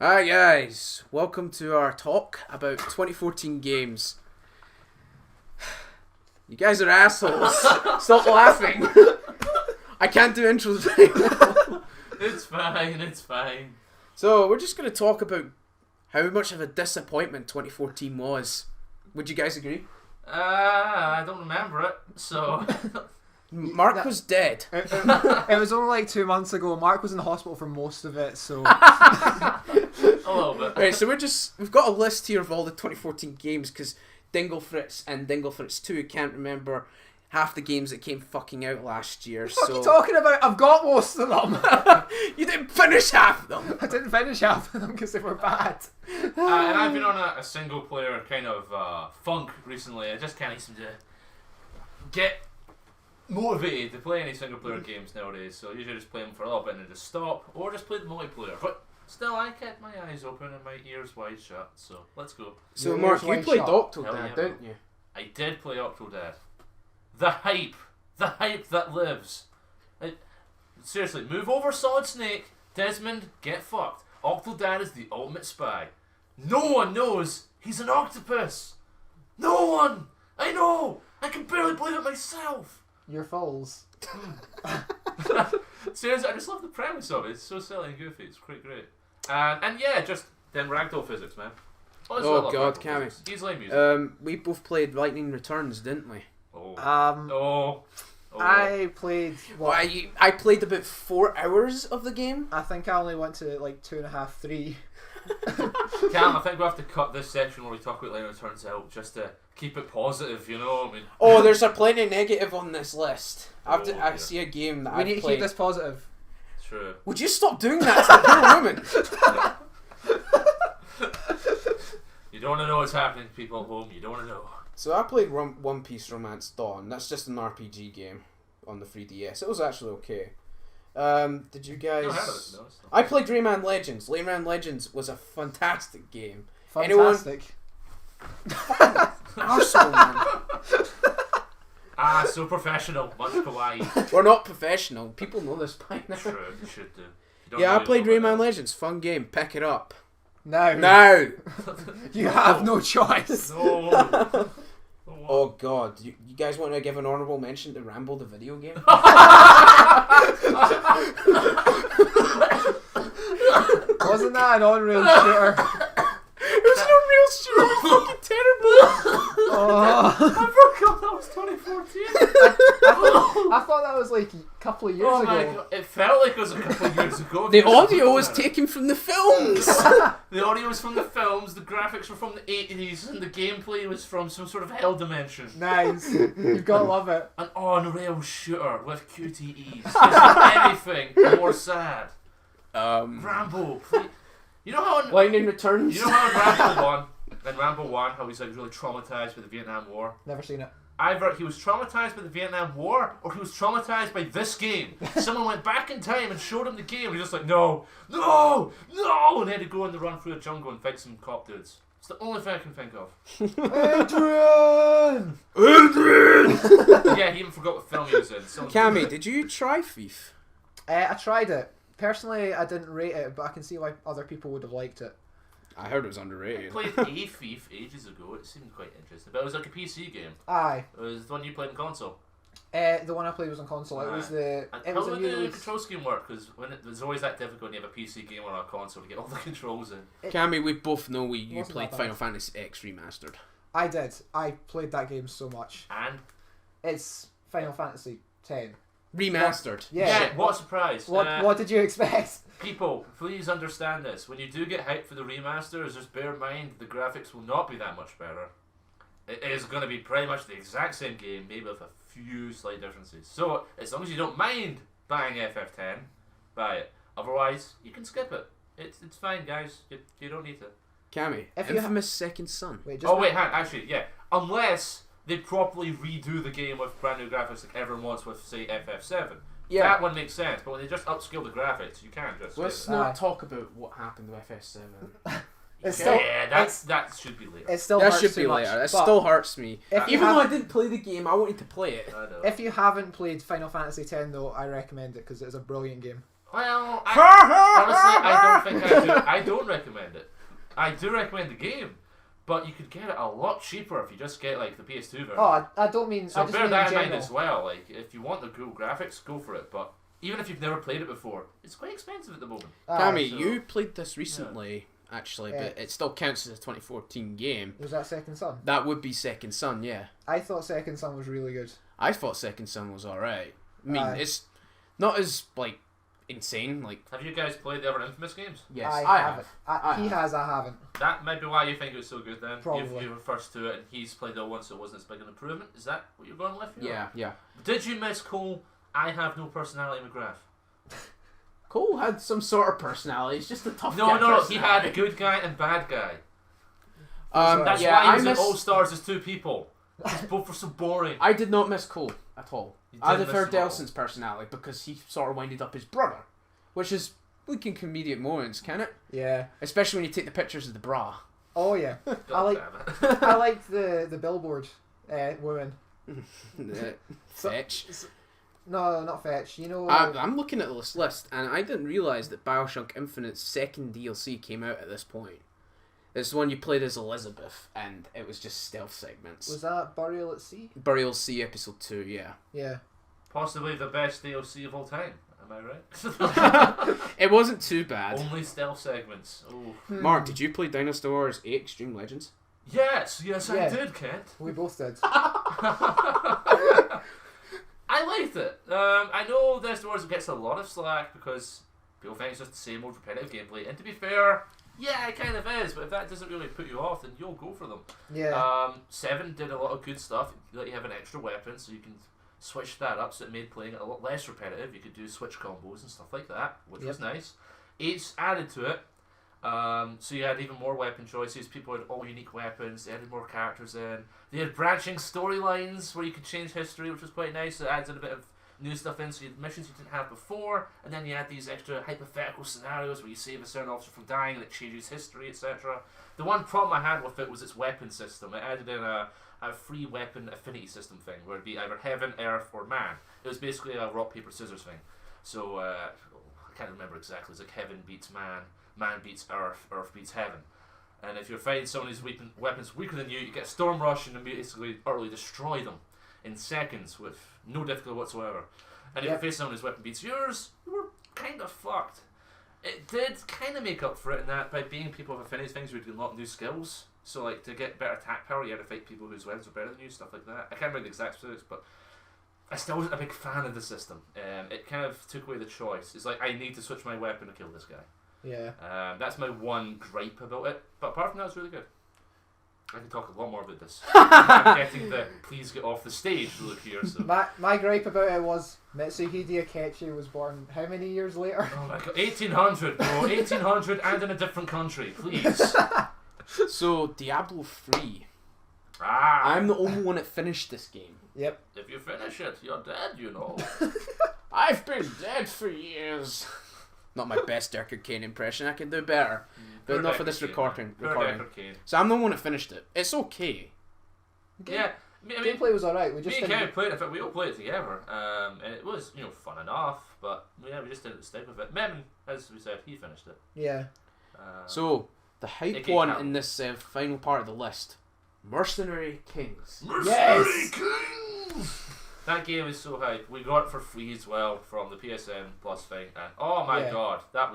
Hi guys, welcome to our talk about 2014 games. You guys are assholes. Stop laughing. I can't do intros very well. It's fine. So we're just going to talk about how much of a disappointment 2014 was. Would you guys agree? I don't remember it, so... Mark was dead. It was only like 2 months ago. Mark was in the hospital for most of it, so... A little bit. Right, so we've got a list here of all the 2014 games because Dingle Fritz and Dingle Fritz 2 can't remember half the games that came fucking out last year. What are you talking about? I've got most of them. You didn't finish half of them. I didn't finish half of them because they were bad. And I've been on a single player kind of funk recently. I just can't seem to get motivated to play any single player games nowadays, so I usually just play them for a little bit and then just stop, or just play the multiplayer. But still, I kept my eyes open and my ears wide shut, so let's go. So Your Mark, ears you wide played shut. Octodad, Hell yeah, didn't you? I did play Octodad. The hype that lives. Seriously, move over, Solid Snake. Desmond, get fucked. Octodad is the ultimate spy. No one knows he's an octopus. No one. I know. I can barely believe it myself. You're fools. Seriously, I just love the premise of it. It's so silly and goofy. It's quite great. And yeah, just them ragdoll physics, man. Honestly, I Oh love god, ragdoll Cammy. physics. Easily amusing. We both played Lightning Returns, didn't we? Oh. I played... Well, I played about 4 hours of the game. I think I only went to like 2.5, 3. Calum, I think we have to cut this section where we talk about Lightning Returns out just to keep it positive, you know? I mean, Oh, there's a plenty negative on this list. I dear. see a game that We I've need to played. keep this positive. true. Would you stop doing that to the poor woman? You don't want to know what's happening to people at home. You don't want to know. So I played One Piece Romance Dawn. That's just an RPG game on the 3DS. It was actually okay. Did you guys... Never heard of it, no, it's not. I played Rayman Legends. Rayman Legends was a fantastic game. Fantastic. Arsehole, man. Ah, so professional. Much kawaii. We're not professional. People know this by now. True, you should do. You don't Yeah, know I played you know Rayman about Legends. Fun game. Pick it up. No. Now! You have no choice. that. No. Oh god, you guys want to give an honourable mention to Rambo the video game? Wasn't that an on-rail shooter? It was no real shit. It was fucking terrible. Oh. I forgot that was 2014. I thought that was like a couple of years Oh my ago. god, it felt like it was a couple of years ago. The audio was taken from the films. The audio was from the films, the graphics were from the 80s, and the gameplay was from some sort of hell dimension. Nice. You've got to love it. An on-rail shooter with QTEs. Is there anything more sad? Rambo, please. You know how in, Lightning Returns. you know how in Rambo 1, how he's like really traumatized by the Vietnam War? Never seen it. Either he was traumatized by the Vietnam War, or he was traumatized by this game. Someone went back in time and showed him the game, and he was just like, no, and he had to go on the run through a jungle and fight some cop dudes. It's the only thing I can think of. Adrian! Yeah, he even forgot what film he was in. Cammy, did you try Thief? I tried it. Personally, I didn't rate it, but I can see why other people would have liked it. I heard it was I underrated. played a Thief ages ago. It seemed quite interesting, but it was like a PC game. Aye. It was the one you played on console. The one I played was on console. It was the. And It how was a would new the release. control scheme work? Because it's always that difficult when you have a PC game or a console to get all the controls in. Cammy, we both know you Wasn't played that bad. Final Fantasy X Remastered. I did. I played that game so much. And It's Final Fantasy X. Remastered. Yeah. what a surprise! What did you expect? People, please understand this. When you do get hyped for the remasters, just bear in mind the graphics will not be that much better. It is going to be pretty much the exact same game, maybe with a few slight differences. So, as long as you don't mind buying FF10, buy it. Otherwise, you can skip it. It's fine, guys. You don't need to. Cammy, If you Infamous Second Son. Wait, just Oh wait, actually, yeah. Unless they properly redo the game with brand new graphics like everyone wants with, say, FF7. Yeah. That one makes sense, but when they just upscale the graphics, you can't just... Let's skip not Aye. talk about what happened with FF7. It's it. still- Yeah, that should be later. it still That hurts should be too much, later. It but still hurts me. if you Even though have- I didn't play the game, I wanted to play it. I know. If you haven't played Final Fantasy X though, I recommend it because it is a brilliant game. Well, honestly, I don't think I do. I don't recommend it. I do recommend the game, but you could get it a lot cheaper if you just get like the PS2 version. Oh, I don't mean. So I just bear mean that in in mind general. as well. Like, if you want the cool graphics, go for it. But even if you've never played it before, it's quite expensive at the moment. Cammy, so- you played this recently, actually, but it still counts as a 2014 game. Was that Second Son? That would be Second Son, yeah. I thought Second Son was really good. I thought Second Son was alright. I mean, it's not as, like, insane. Like, Have you guys played the other Infamous games? yes, I haven't. I He have. has. I haven't. That might be why you think it was so good then. Probably. You were first to it, and he's played it once, so it wasn't as big an improvement. Is that what you're going with? Yeah. Did you miss Cole? I have no personality, McGrath. Cole had some sort of personality. It's just a tough No, guy he had personality. good guy and bad guy. That's That's why he I was in miss. All Stars as two people. Because both were so boring. I did not miss Cole at all. You I did preferred miss him at all. Delson's personality because he sort of winded up his brother, which is weak in comedic moments, can it? Yeah. Especially when you take the pictures of the bra. Oh yeah. God damn it. I liked the billboard woman. Fetch. No, not Fetch. You know. I'm looking at this list, and I didn't realise that Bioshock Infinite's second DLC came out at this point. It's the one you played as Elizabeth, and it was just stealth segments. was that Burial at Sea? Burial Sea Episode 2, yeah. Yeah. Possibly the best DLC of all time. Am I right? It wasn't too bad. Only stealth segments. Oh. Mark, did you play Dinosaur Wars 8 Extreme Legends? Yes, Yeah. I did, Kent. We both did. I liked it. I know this Wars gets a lot of slack because people think it's just the same old repetitive gameplay. And to be fair, yeah, it kind of is. But if that doesn't really put you off, then you'll go for them. Yeah. 7 did a lot of good stuff. You let you have an extra weapon, so you can switch that up, so it made playing it a lot less repetitive. You could do switch combos and stuff like that, which was nice. 8's added to it. So you had even more weapon choices. People had all unique weapons. They added more characters in. They had branching storylines where you could change history, which was quite nice. It added a bit of new stuff in, so you had missions you didn't have before, and then you had these extra hypothetical scenarios where you save a certain officer from dying and it changes history, etc. The one problem I had with it was its weapon system. It added in a free weapon affinity system thing, where it'd be either heaven, earth, or man. It was basically a rock, paper, scissors thing. So, I can't remember exactly. It's like heaven beats man, man beats earth, earth beats heaven. And if you're fighting someone whose weapons weaker than you, you get a storm rush and basically utterly destroy them in seconds with no difficulty whatsoever. And if you face someone whose weapon beats yours, you were kind of fucked. It did kind of make up for it in that by being people with affinity things, you would unlock new skills. So, like, to get better attack power, you had to fight people whose weapons were better than you, stuff like that. I can't remember the exact specifics, but I still wasn't a big fan of the system. It kind of took away the choice. It's like, I need to switch my weapon to kill this guy. Yeah. That's my one gripe about it. But apart from that, it's really good. I can talk a lot more about this. I'm getting the please get off the stage look here. So. My gripe about it was Mitsuhide Akechi was born how many years later? Oh my god, 1800, bro. 1800 and in a different country, please. So, Diablo 3. Ah, I'm the only one that finished this game. Yep. if you finish it, you're dead, you know. I've been dead for years. Not my best Deckard Cain impression. I can do better. But Poor not for this Deckard recording. Cain. Poor Deckard Cain. So I'm the one that finished it. It's okay. Yeah, I mean, Gameplay was alright. We me just and didn't. Kevin played it. In fact, we all played it together, and it was fun enough. But yeah, we just didn't stick with it. Mem, as we said, he finished it. Yeah. So, the hype Nicky one Calum. in this final part of the list. Mercenary Kings. Yes! Kings! That game is so hype. We got it for free as well from the PSN Plus thing, and oh my god, that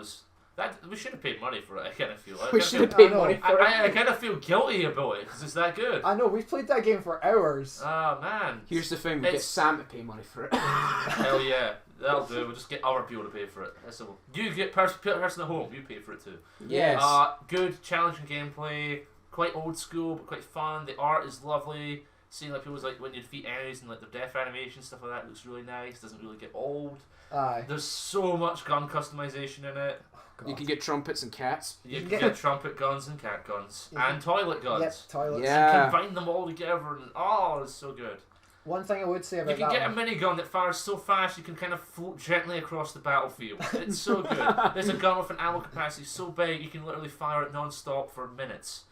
we should have paid money for it. I kind of feel like We should have paid I know. money for it. I kind of feel guilty about it because it's that good. I know, we've played that game for hours. Oh man, Here's the thing, we get It's- Sam to pay money for it. hell yeah, that'll do. We'll just get other people to pay for it. That's all. You get person at home, you pay for it too. Yes. Good, challenging gameplay, quite old school but quite fun. The art is lovely. Seeing like people's like when you defeat enemies and like their death animation stuff like that looks really nice. Doesn't really get old. Aye. There's so much gun customization in it. God. You can get trumpets and cats. You can get- get trumpet guns and cat guns Yeah. and toilet guns. Yep, toilets. Yeah. You combine them all together and oh, it's so good. One thing I would say You about can that get a one. minigun that fires so fast you can kind of float gently across the battlefield. It's so good. There's a gun with an ammo capacity so big you can literally fire it non-stop for minutes.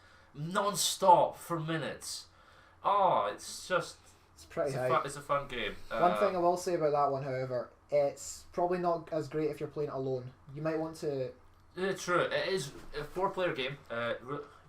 Non-stop for minutes. Oh, it's just It's pretty it's high. it's a fun game. One thing I will say about that one, however, it's probably not as great if you're playing it alone. You might want to. True. It is a 4-player game.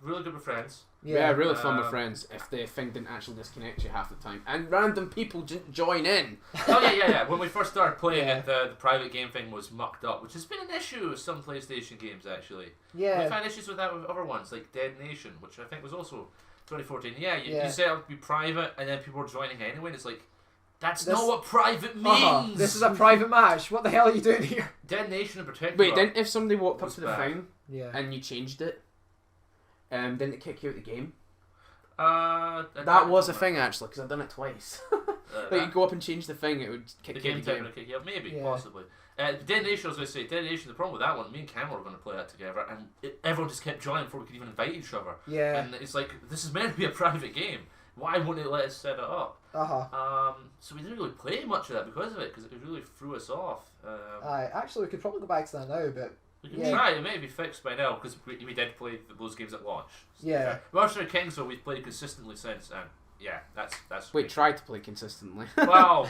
Really good with friends. Yeah, really fun with friends if the thing didn't actually disconnect you half the time. And random people join in. Oh, yeah. When we first started playing it, the private game thing was mucked up, which has been an issue with some PlayStation games, actually. Yeah. We've had issues with that with other ones, like Dead Nation, which I think was also 2014. Yeah, you set it up to be private, and then people are joining anyway, and it's like, that's not what private means! This is a private match. What the hell are you doing here? Dead Nation in particular. Wait, didn't if somebody walked up to the thing and you changed it, didn't it kick you out the game? That was a thing actually, because I've done it twice. Like you go up and change the thing, it would kick you out the game. Kick you out, maybe, possibly. Dead Nation, as I say, Dead Nation, the problem with that one, me and Cam were going to play that together, and everyone just kept joining before we could even invite each other. Yeah. And it's like, this is meant to be a private game. Why wouldn't it let us set it up? So we didn't really play much of that because of it, because it really threw us off. Actually, we could probably go back to that now, but we can try. It may be fixed by now because we did play those games at launch. So yeah. Mercenary Kings, though, we've played consistently since, and yeah, that's. Wait, tried to play consistently. Well,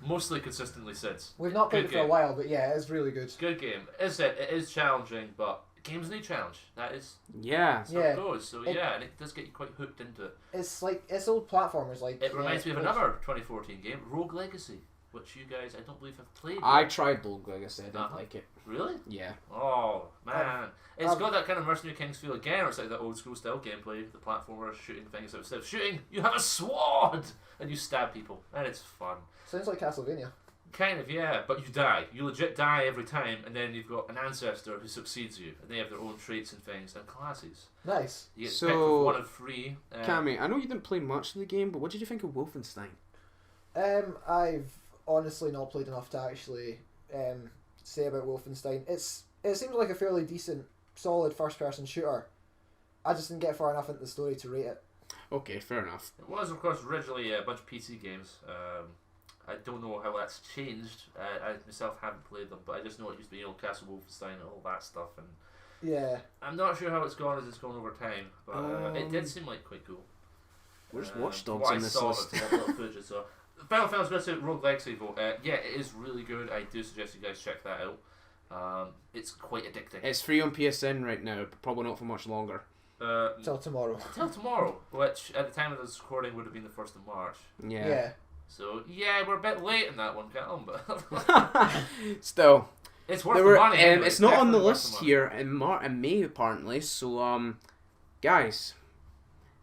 mostly consistently since. We've not played it for a while, but yeah, it's really good. Good game. It is challenging, but games need challenge. That is. Yeah. So it goes. So and it does get you quite hooked into it. It's like old platformers. Like it reminds me of another 2014 game, Rogue Legacy, which you guys I don't believe have played. I tried Rogue Legacy. I didn't like it. Really? Yeah. Oh man, it's got that kind of Mercenary Kings feel again. Or it's like that old school style gameplay, the platformer shooting things. Instead of shooting, you have a sword and you stab people, and it's fun. Sounds like Castlevania. Kind of, yeah, but you die. You legit die every time, and then you've got an ancestor who succeeds you, and they have their own traits and things and classes. Nice. You get picked with one of 3. Cammy, I know you didn't play much of the game, but what did you think of Wolfenstein? I've honestly not played enough to actually say about Wolfenstein. It seems like a fairly decent, solid first-person shooter. I just didn't get far enough into the story to rate it. Okay, fair enough. It was, of course, originally a bunch of PC games. I don't know how that's changed. I myself haven't played them, but I just know it used to be Castle Wolfenstein and all that stuff. And yeah, I'm not sure how it's gone as it's gone over time, but it did seem like quite cool. Where's Watch Dogs in this list? Little footage I saw. Final Fantasy going to say Rogue Legacy, though. Yeah, it is really good. I do suggest you guys check that out. It's quite addicting. It's free on PSN right now, but probably not for much longer. Till tomorrow. Till tomorrow, which at the time of this recording would have been the 1st of March. Yeah. So yeah, we're a bit late in that one, Calum, but still, it's worth the money. Anyway. It's not on the list here in May apparently. So guys,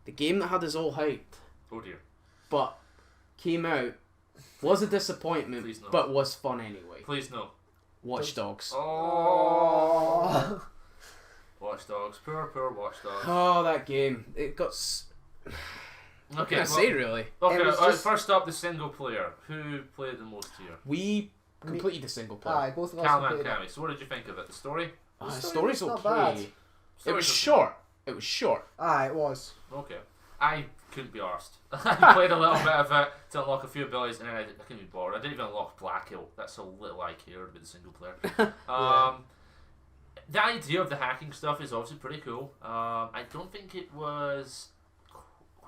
the game that had us all hyped. Oh dear. But came out was a disappointment, Please no. but was fun anyway. Please no. Watch Dogs. Oh. Watch Dogs. Poor Watch Dogs. Oh, that game. It got. What can I say, really? Okay, first up, the single player. Who played the most here? We completed the single player. Aye, both of us Calum and completed it. Cammy. So what did you think of it? The story? The story's not okay. bad. It was short. It was short. Aye, it was. Okay. I couldn't be arsed. I played a little bit of it to unlock a few abilities, and then I couldn't be bored. I didn't even unlock Black Hill. That's how little I cared about the single player. The idea of the hacking stuff is obviously pretty cool. I don't think it was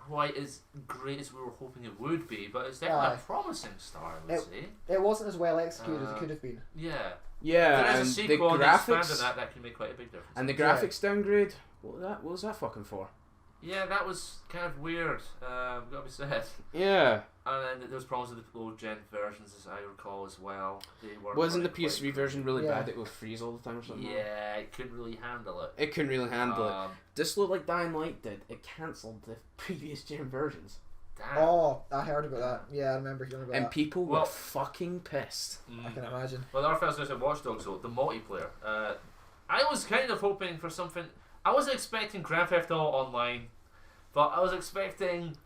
quite as great as we were hoping it would be, but it's definitely a promising start, I would say. It wasn't as well executed as it could have been. Yeah. Yeah, there is and a sequel, the and graphics expand on that can make quite a big difference. And the graphics downgrade. What was that fucking for? Yeah, that was kind of weird. Gotta be said. Yeah. And then there was problems with the old gen versions, as I recall, as well. They weren't Wasn't the PS3 version really bad? It would freeze all the time or something. Yeah, it couldn't really handle it. It couldn't really handle it. Just looked like Dying Light did. It cancelled the previous gen versions. Damn. Oh, I heard about that. Yeah, I remember hearing about that. And people were fucking pissed. I can imagine. Well, our first was Watch Dogs, though, the multiplayer. I was kind of hoping for something. I wasn't expecting Grand Theft Auto Online, but I was expecting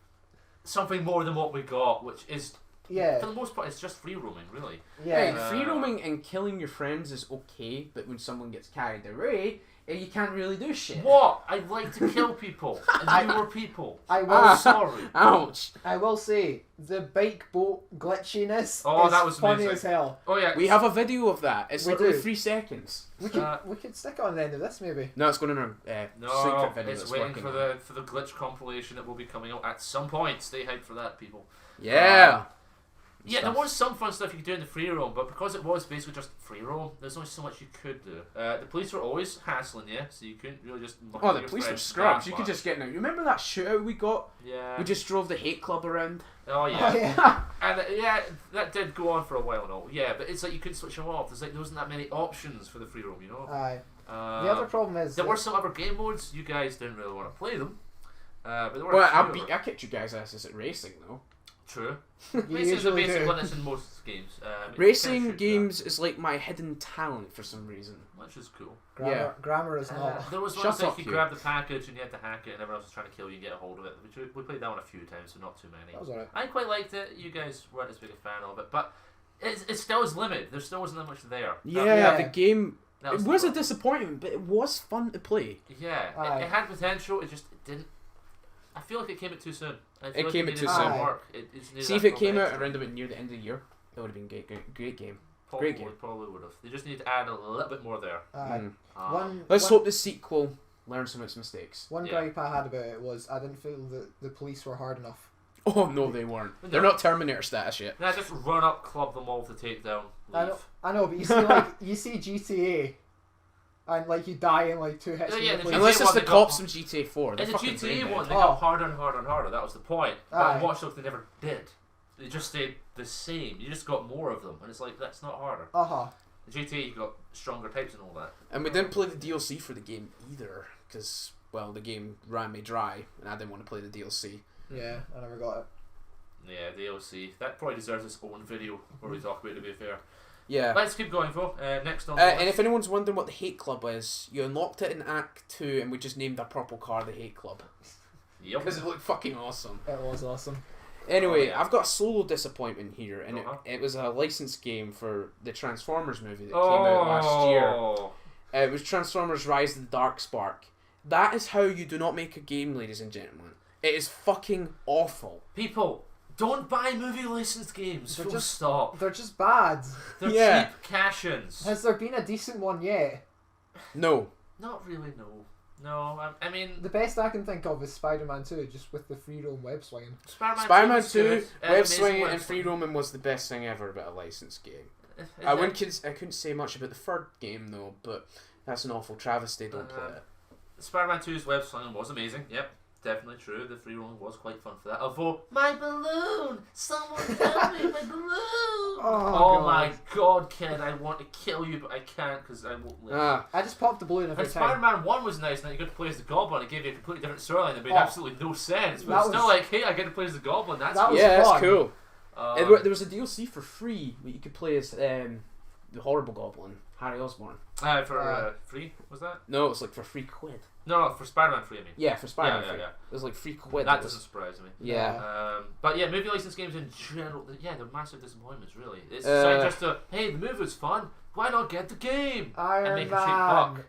something more than what we got, which is, for the most part, it's just free roaming, really. Yeah. Hey, free roaming and killing your friends is okay, but when someone gets carried away, you can't really do shit. What? I'd like to kill people, and you were people. I will. Sorry. Ouch. I will say the bike boat glitchiness is that was funny amazing. as hell. Oh yeah, we have a video of that. It's We literally do. 3 seconds. We could stick it on the end of this maybe. No, it's going in our secret video. It's that's waiting working for on. the glitch compilation that will be coming out at some point. Stay hyped for that, people. Yeah. Yeah, there was some fun stuff you could do in the free roam, but because it was basically just free roam, there's only so much you could do. The police were always hassling you, so you couldn't really just. Oh, the police were scrubs. You could just get in. You remember that shootout we got? Yeah. We just drove the hate club around. Oh yeah. Oh, yeah. And yeah, that did go on for a while and all. Yeah, but it's like you couldn't switch them off. There wasn't that many options for the free roam, you know. Aye. The other problem is there were some other game modes. You guys didn't really want to play them. But there were. Well, I kicked you guys' asses at racing though. True. You Racing's the usually basic do. one that's in most games. Racing games is like my hidden talent for some reason. Which is cool. Grammar is not. There was Shut one like up, you you. grab the package and you had to hack it and everyone else was trying to kill you and get a hold of it. We played that one a few times, so not too many. That was alright. I quite liked it. You guys weren't as big a fan of it, but it still was limited. There still wasn't that much there. Yeah, the game. That It the was a problem. disappointment, but it was fun to play. Yeah, Aye. it had potential. It just didn't. I feel like it came at too soon. I feel It like came at needed too some soon. work. It just needed See if that it came little out extra. around about near the end of the year, that would have been great game. Probably, great game. Probably would have. They just need to add a little bit more there. Aye. Um, Let's one, hope the sequel learns from its mistakes. One Yeah. gripe I had about it was I didn't feel that the police were hard enough. Oh no, they weren't. They're not Terminator status yet. Now just run up, club them all to take down, leave. I know, but you see, like you see GTA, and like you die in like 2 hits. Yeah, from yeah, the the police. Unless it's one the they got- cops from GTA 4. In They're the fucking GTA brain one, dead. they got harder and harder and harder. That was the point. But Aye. in Watch Dogs, they never did. They just stayed the same. You just got more of them, and it's like that's not harder. The GTA, you got stronger types and all that. And we didn't play the DLC for the game either, because, well, the game ran me dry, and I didn't want to play the DLC. Yeah, I never got it. Yeah, DLC. That probably deserves its own video where we talk about it, to be fair. Yeah. Let's keep going, though. Next on the And list. if anyone's wondering what the Hate Club is, you unlocked it in Act 2, and we just named our purple car the Hate Club. Yep. Because it looked fucking awesome. It was awesome. Anyway, Oh, yeah. I've got a solo disappointment here, and Uh-huh. it was a licensed game for the Transformers movie that came out last year. Oh. It was Transformers Rise of the Dark Spark. That is how you do not make a game, ladies and gentlemen. It is fucking awful. People, don't buy movie licensed games. They're Full just- stop. They're just bad. They're Yeah. cheap cash-ins. Has there been a decent one yet? No. Not really, no. No, I mean, The best I can think of is Spider-Man 2, just with the free roam web swinging. Spider-Man was 2, good. web Amazing swinging Web and free Swinging. roaming was the best thing ever about a licensed game. Is I it? couldn't say much about the third game though, but that's an awful travesty. Don't play it. Spider-Man 2's web slinging was amazing. Yep, definitely true. The free roaming was quite fun for that. Although, my balloon! Someone help me, my balloon! Oh my god, kid, I want to kill you, but I can't because I won't live. Ah, I just popped the balloon every And time. Spider-Man 1 was nice, and then you got to play as the Goblin. It gave you a completely different storyline that made Oh. absolutely no sense. But That it's still was- like, hey, I get to play as the Goblin. That's That cool. was yeah, that's fun. cool. Um, There was a DLC for free where you could play as the horrible goblin, Harry Osborn. for free, was that? No, it was like for free quid. No, for Spider-Man free, I mean. Yeah, for Spider-Man Yeah, free. yeah. It was like free quid. That It was- doesn't surprise me. Yeah. But yeah, movie license games in general, they're massive disappointments, really. It's like just a, hey, the movie was fun, why not get the game? Iron and make a cheap Man. buck.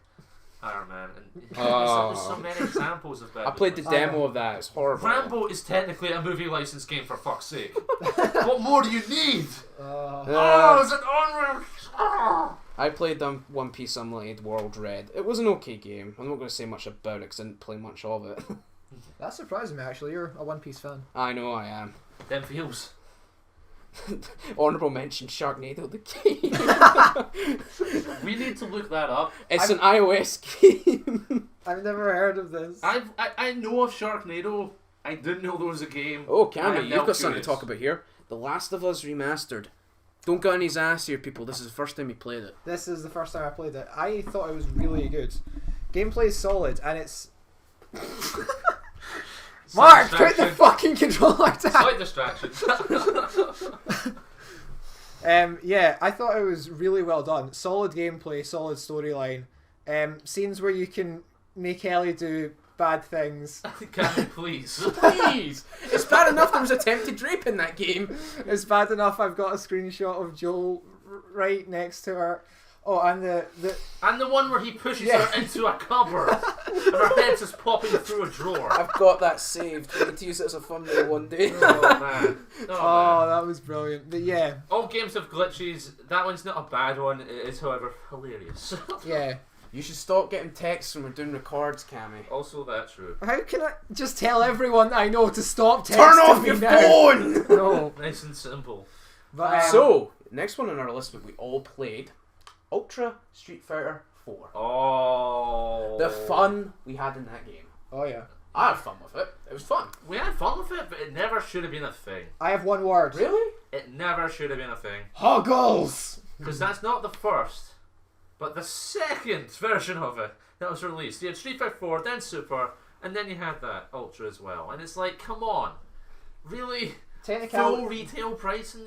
Iron Man. And Oh. there's so many examples of that. I played the demo of that. It's horrible. Rambo is technically a movie license game, for fuck's sake. What more do you need? Oh, is it on? I played One Piece Unlimited World Red. It was an okay game. I'm not going to say much about it because I didn't play much of it. That's surprising me, actually. You're a One Piece fan. I know I am. Them feels. Honourable mention Sharknado the game. We need to look that up. It's an iOS game. I've never heard of this. I know of Sharknado. I didn't know there was a game. Oh, I Cammy, am you've now got something to curious. talk about here. The Last of Us Remastered. Don't get on his ass here, people. This is the first time he played it. This is the first time I played it. I thought it was really good. Gameplay is solid, and it's... Mark, put the fucking controller down! Slight distraction. Yeah, I thought it was really well done. Solid gameplay, solid storyline. Scenes where you can make Ellie do bad things. Can you please? Please! It's bad enough there was attempted rape in that game. It's bad enough I've got a screenshot of Joel right next to her. Oh, and the And the one where he pushes Yeah. her into a cupboard and her head's just popping through a drawer. I've got that saved. I need to use it as a thumbnail one day. Oh man. oh, that was brilliant. But yeah, All games have glitches. That one's not a bad one. It is, however, hilarious. yeah. You should stop getting texts when we're doing records, Cammy. Also, that's true. How can I just tell everyone that I know to stop texting Turn off me your now? phone! No. Nice and simple. But, So, next one on our list that we all played, Ultra Street Fighter 4. Oh. The fun we had in that game. oh yeah, I had fun with it. It was fun. We had fun with it, but it never should have been a thing. I have one word. Really? It never should have been a thing. Hoggles. Because that's not the first, but the second version of it that was released. You had Street Fighter 4, then Super, and then you had that Ultra as well. And it's like, come on. Really? Full retail pricing?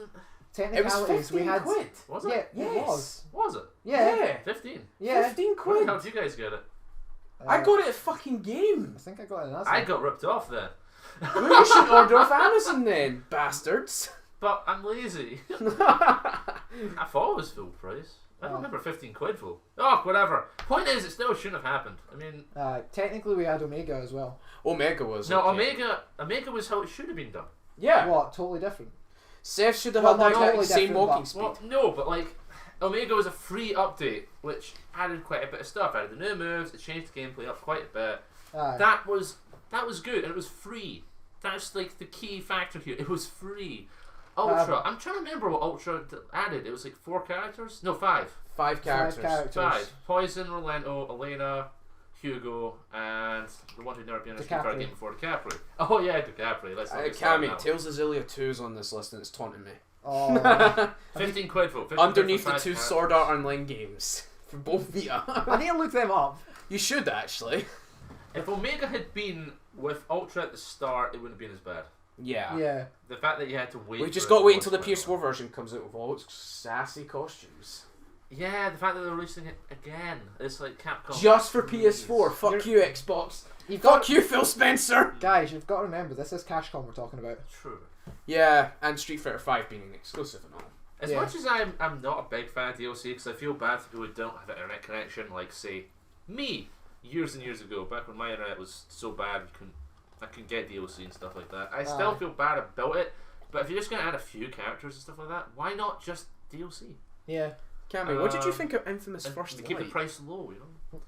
It was technicalities. 15 We had. quid. Was it? Yeah, it was. Was it? Yeah. 15? Yeah. 15 Where the quid. hell did you guys get it? I got it at fucking I Games. think I got it in Asda. I got ripped off then. Well, you should order off Amazon then, bastards. But I'm lazy. I thought it was full price. I don't remember 15 quid full. Oh, whatever. Point is, it still shouldn't have happened. I mean... Technically, we had Omega as well. Omega was No, okay. Omega was how it should have been done. Yeah. What? Totally different. Seth should have Well, had that not exact totally same different, walking but- speed. Well, no, but like... Omega was a free update, which added quite a bit of stuff. Added the new moves, it changed the gameplay up quite a bit. That was good, and it was free. That's like the key factor here. It was free. Ultra. I'm trying to remember what Ultra added. It was like 4 characters? No, 5. 5 characters. 5. Poison, Rolento, Elena, Hugo, and the one who'd never been in a Street Fighter game before, DiCaprio. Oh yeah, DiCaprio. Let's not get started Cammy, now. Tales of Zillia 2 is on this list and it's taunting me. Oh. 15 quid for 15 Underneath quid the for 2 5 Sword Art Online games. For both Vita. I need to look them up. You should actually. If Omega had been with Ultra at the start, it wouldn't have been as bad. Yeah. Yeah. The fact that you had to wait. We just for got to it wait was until the quite PS4 version comes out with all its sassy costumes. Yeah, the fact that they're releasing it again. It's like Capcom. Just for PS4. Fuck you, Xbox. Fuck you, Phil Spencer. Guys, you've got to remember, this is Cashcom we're talking about. True. Yeah, and Street Fighter 5 being an exclusive and all. As much as I'm not a big fan of DLC, because I feel bad for people who don't have an internet connection, like say me years and years ago, back when my internet was so bad I couldn't get DLC and stuff like that. I still feel bad about it, but if you're just gonna add a few characters and stuff like that, why not just DLC? Yeah. Cammy, what did you think of Infamous First Light? Keep the price low, you know.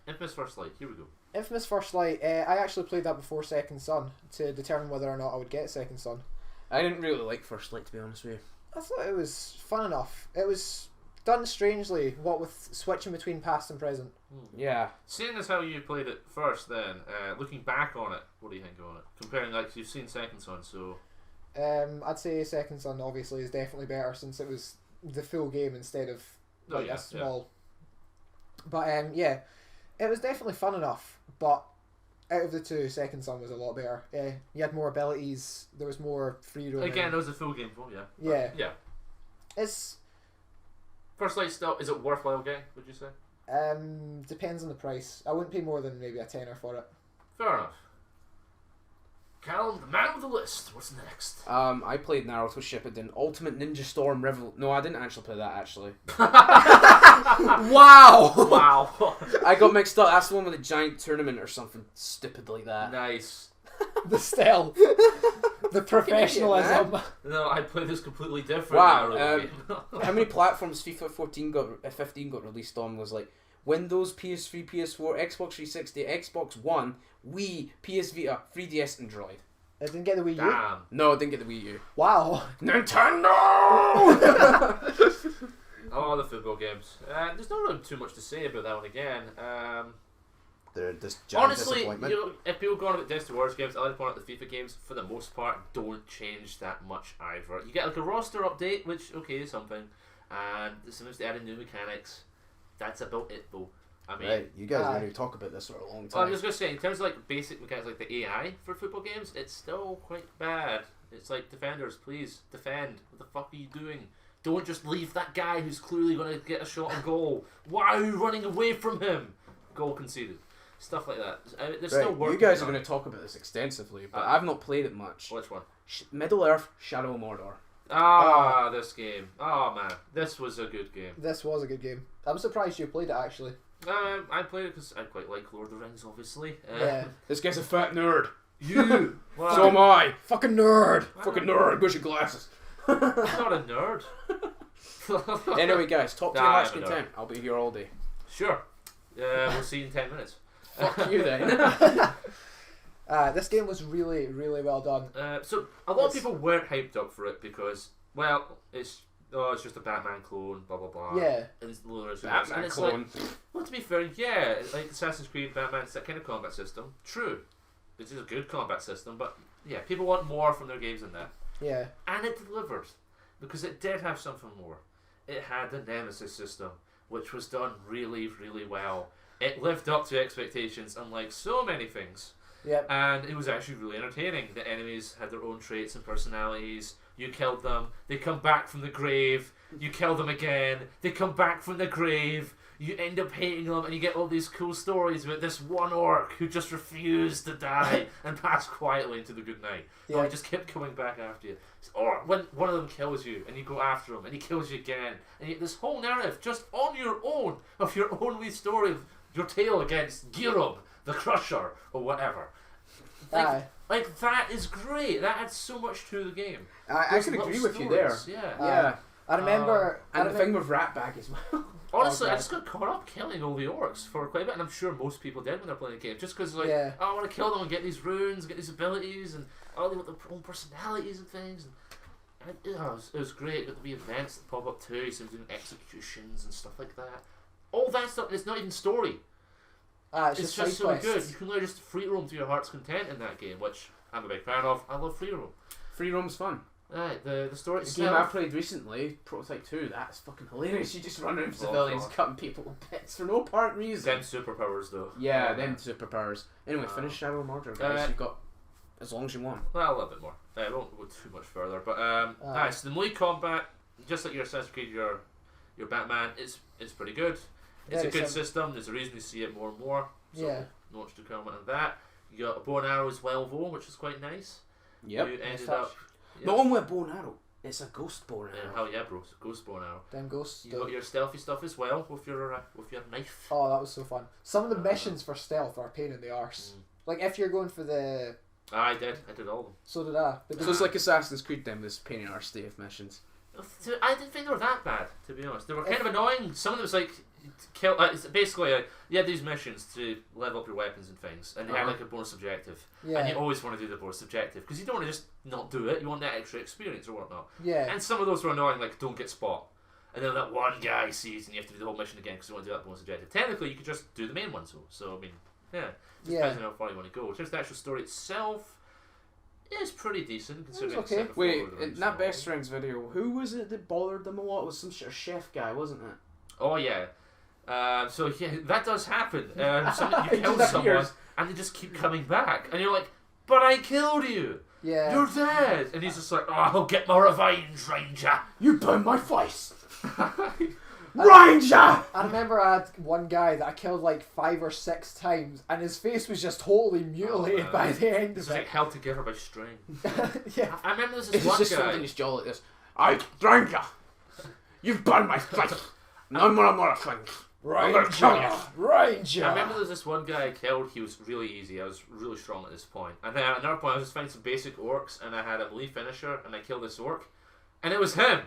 Infamous First Light. Here we go. Infamous First Light. I actually played that before Second Son to determine whether or not I would get Second Son. I didn't really like First Light, to be honest with you. I thought it was fun enough. It was done strangely, what with switching between past and present. Yeah. Seeing as how you played it first, then looking back on it, what do you think on it? Comparing, like, you've seen Second Son, so I'd say Second Son obviously is definitely better since it was the full game instead of like a small. But yeah, it was definitely fun enough. But out of the two, Second Son was a lot better. You had more abilities. There was more free roaming. Again, it was a full game, yeah. Yeah. Yeah. It's First Light still, is it worthwhile game, would you say? depends on the price. I wouldn't pay more than maybe a tenner for it. Fair enough. Calum, the man with the list. What's next? I played Naruto Shippuden Ultimate Ninja Storm Revol... No, I didn't actually play that, actually. Wow! Wow. I got mixed up. That's the one with a giant tournament or something stupid like that. Nice. The stealth. The professionalism. No, I played this completely different. Wow. Naruto game. How many platforms FIFA 15 got released on was like Windows, PS3, PS4, Xbox 360, Xbox One, Wii, PS Vita, 3DS, and Droid. It didn't get the Wii U. Damn. No, it didn't get the Wii U. Wow. Nintendo! Oh, the football games. There's not really too much to say about that one again. They're just giant Honestly, disappointment. you know, if people go on about Destiny Wars games, I like to point out the FIFA games, for the most part, don't change that much either. You get like a roster update, which, okay, is something, and sometimes they add in new mechanics. That's about it, though. I mean, Right, you guys are going to talk about this for a long well, I'm time. just going to say, in terms of like basic mechanics like the AI for football games, it's still quite bad. It's like, defenders, please, defend. What the fuck are you doing? Don't just leave that guy who's clearly going to get a shot on goal. Why are you running away from him? Goal conceded. Stuff like that. There's still work. You guys are done. going to talk about this extensively, but I've not played it much. Which one? Middle-earth Shadow of Mordor. This game. Oh man, this was a good game. This was a good game. I'm surprised you played it actually. I played it because I quite like Lord of the Rings, obviously. Yeah. This guy's a fat nerd. You. Well, So am I. Fucking nerd. Fucking nerd. Where's your glasses? I'm not a nerd. Anyway, guys, top 10 Nah, match I'm a nerd. content. I'll be here all day. Sure. We'll see you in 10 minutes. Fuck you then. This game was really, really well done. So a lot of people weren't hyped up for it because well, it's just a Batman clone, blah blah blah. Yeah. And Batman it's clone. like, well, to be fair, yeah, like Assassin's Creed, Batman's that kind of combat system. True, it is a good combat system, but yeah, people want more from their games than that. Yeah. And it delivered, because it did have something more. It had the Nemesis system, which was done really, really well. It lived up to expectations, unlike so many things. Yep. And it was actually really entertaining. The enemies had their own traits and personalities. You killed them, they come back from the grave. You kill them again, they come back from the grave. You end up hating them, and you get all these cool stories about this one orc who just refused to die and passed quietly into the good night. Yeah. Oh, he just kept coming back after you. Or when one of them kills you, and you go after him, and he kills you again, and you get this whole narrative just on your own of your own wee story of your tale against Girub, the Crusher, or whatever. Like that is great. That adds so much to the game. I can agree with you there. Yeah. I remember. And the thing with Ratbag as well. Honestly, I just got caught up killing all the orcs for quite a bit, and I'm sure most people did when they're playing the game, just because oh, I want to kill them and get these runes, get these abilities, and they want their own personalities and things. And it was great. Got the wee events that pop up too. So doing executions and stuff like that. All that stuff. It's not even story. It's just so good. You can literally just free roam to your heart's content in that game, which I'm a big fan of. I love free roam. Free roam's fun. The story the itself. game I played recently, Prototype 2, that's fucking hilarious. You just run around civilians cutting people to bits for no apparent reason. Them superpowers though. Yeah, them superpowers. Anyway, finish Shadow Murder, guys. You've got as long as you want. Well, a little bit more. I won't go too much further. But so the melee combat, just like your Assassin's Creed, your Batman, it's pretty good. It's a good system. There's a reason to see it more and more. So not much to comment on that. You got a bow and arrow as well, though, which is quite nice. Yep. You ended up. Not only a bow and arrow, it's a ghost bow and arrow. Hell yeah, bro! It's a ghost bow and arrow. Damn ghosts. You got your stealthy stuff as well with your knife. Oh, that was so fun. Some of the missions for stealth are a pain in the arse. Like if you're going for the. I did all of them. So did I. So it's like Assassin's Creed then, this pain in our state of missions. I didn't think they were that bad, to be honest. They were kind of annoying. Some of them was like kill. It's basically, you had these missions to level up your weapons and things, and they had like a bonus objective. Yeah. And you always want to do the bonus objective because you don't want to just not do it. You want that extra experience or whatnot. Yeah. And some of those were annoying, like don't get spot, and then that one guy sees, and you have to do the whole mission again because you want to do that bonus objective. Technically, you could just do the main one. So I mean, depends on how far you want to go. Just the actual story itself. Yeah, it's pretty decent considering it's okay. Wait, in that Best Friends video, who was it that bothered them a lot? It was some sort of chef guy, wasn't it? Oh yeah. So yeah, that does happen. You kill someone and they just keep coming back, and you're like, "But I killed you. Yeah. You're dead." And he's just like, "Oh, I'll get my revenge, Ranger. You burned my face." Ranger! I remember I had one guy that I killed like 5 or 6 times, and his face was just totally mutilated by the end of it. Like held together by string. Yeah. I remember there's this one guy. Just his jaw like this. I Ranger, you've burned my face. No more things. Ranger. Ranger. I remember there's this one guy I killed. He was really easy. I was really strong at this point. And then at another point, I was just finding some basic orcs, and I had a melee finisher, and I killed this orc, and it was him.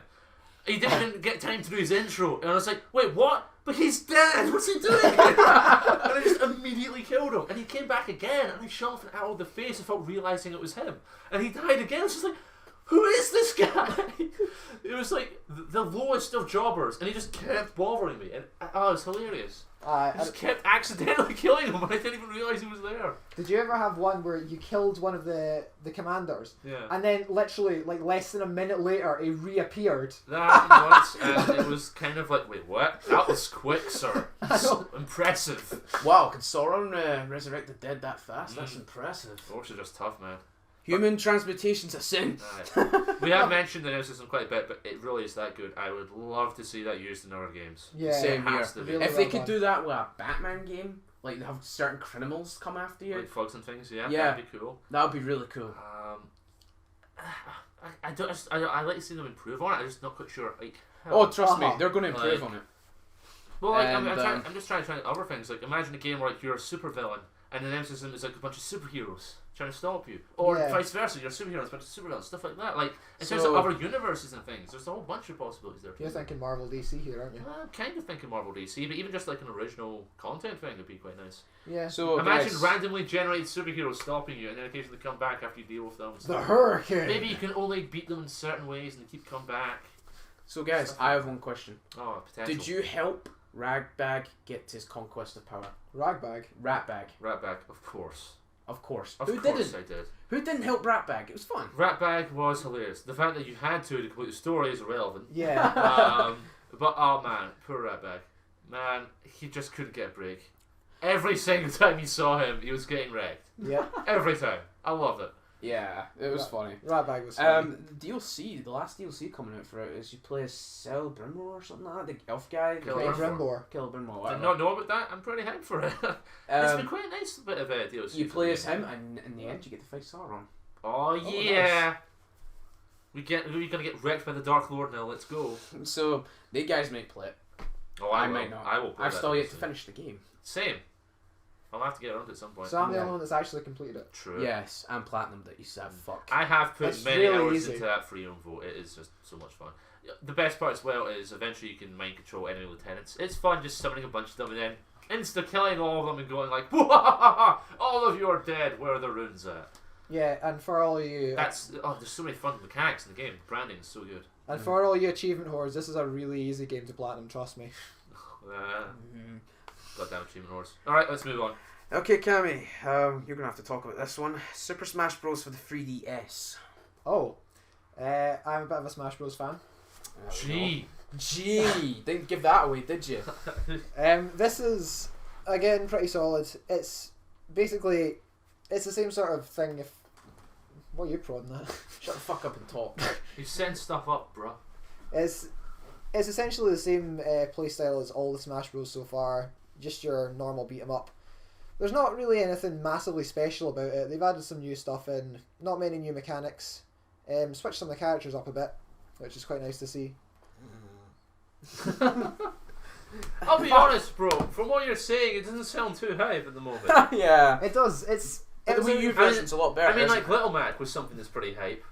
He didn't even get time to do his intro, and I was like, "Wait, what? But he's dead. What's he doing?" And I just immediately killed him, and he came back again, and I shot off an arrow in the face without realizing it was him, and he died again. I was just like, "Who is this guy?" It was like the lowest of jobbers, and he just kept bothering me, and it was hilarious. I just kept accidentally killing him, and I didn't even realize he was there. Did you ever have one where you killed one of the commanders, and then literally like less than a minute later he reappeared? That happened once, and it was kind of like, wait, what? That was quick, sir. Impressive. Wow, can Sauron resurrect the dead that fast? That's impressive. Orcs are just tough, man. Human transmutation's a sin. We have mentioned the nerve system quite a bit, but it really is that good. I would love to see that used in other games. Yeah, same here. Really if they could do that with a Batman game, like they have certain criminals come after you, like thugs and things, that'd be cool. That would be really cool. I like to see them improve on it. I'm just not quite sure. Like, oh, trust me, they're going to improve on it. Well, like, I'm just trying to find other things. Like, imagine a game where like you're a supervillain and the nemesis is like a bunch of superheroes trying to stop you, or Yeah. vice versa. You're a superhero, it's a bunch of supervillains, stuff like that. Like in terms of other universes and things, there's a whole bunch of possibilities there. You're thinking Marvel DC here, aren't you? I'm kind of thinking Marvel DC, but even just like an original content thing would be quite nice. Yeah. So Imagine guys, randomly generated superheroes stopping you, and then occasionally come back after you deal with them. The Hurricane. Maybe you can only beat them in certain ways, and they keep coming back. So guys, I have one question. Oh, potential. Did you help Ragbag get his conquest of power? Ragbag. Ratbag, Ratbag, of course. of course. Of Who course didn't? I did. Who didn't help Ratbag? It was fun. Ratbag was hilarious. The fact that you had to complete the story is irrelevant. Yeah. But oh man, poor Ratbag. Man, he just couldn't get a break. Every single time you saw him, he was getting wrecked. Yeah. Every time. I loved it. Yeah, it was funny. Ragbag was funny. The DLC, the last DLC coming out for it is you play as Celebrimbor or something like that, the elf guy. Celebrimbor. Celebrimbor. Did not know about that. I'm pretty hyped for it. It's been Um, quite a nice bit of DLC. you for play me. as him, and in the end you get to fight Sauron. Oh yeah. We're gonna get wrecked by the Dark Lord now. Let's go. So the guys might play it. Oh, I will. might not. I will. Play I've that still yet to soon. finish the game. Same. I'll have to get around to it at some point. So I'm the yeah. only one that's actually completed it. True. Yes, and platinumed it. You said fuck. I have put It's many really hours easy. into that free own vote. It is just so much fun. The best part as well is eventually you can mind control enemy lieutenants. It's fun just summoning a bunch of them and then insta killing all of them and going like, all of you are dead. Where are the runes at? Yeah, and for all you There's so many fun mechanics in the game. Branding is so good. and for all you achievement whores, this is a really easy game to platinum. Trust me. Goddamn achievement horse. All right, let's move on. Okay, Cammy, you're gonna have to talk about this one. Super Smash Bros. For the 3DS. Oh, I'm a bit of a Smash Bros fan. Gee. Gee, didn't give that away, did you? This is again pretty solid. It's basically it's the same sort of thing. If what are you prodding at? Shut the fuck up and talk. You send stuff up, bro. It's essentially the same playstyle as all the Smash Bros so far. Just your normal beat 'em up. There's not really anything massively special about it. They've added some new stuff in. Not many new mechanics. Switched some of the characters up a bit, which is quite nice to see. I'll be honest, bro. From what you're saying, it doesn't sound too hype at the moment. Yeah. It does. It's But the Wii U was version's a lot better. I mean, isn't like Little Mac was something that's pretty hype.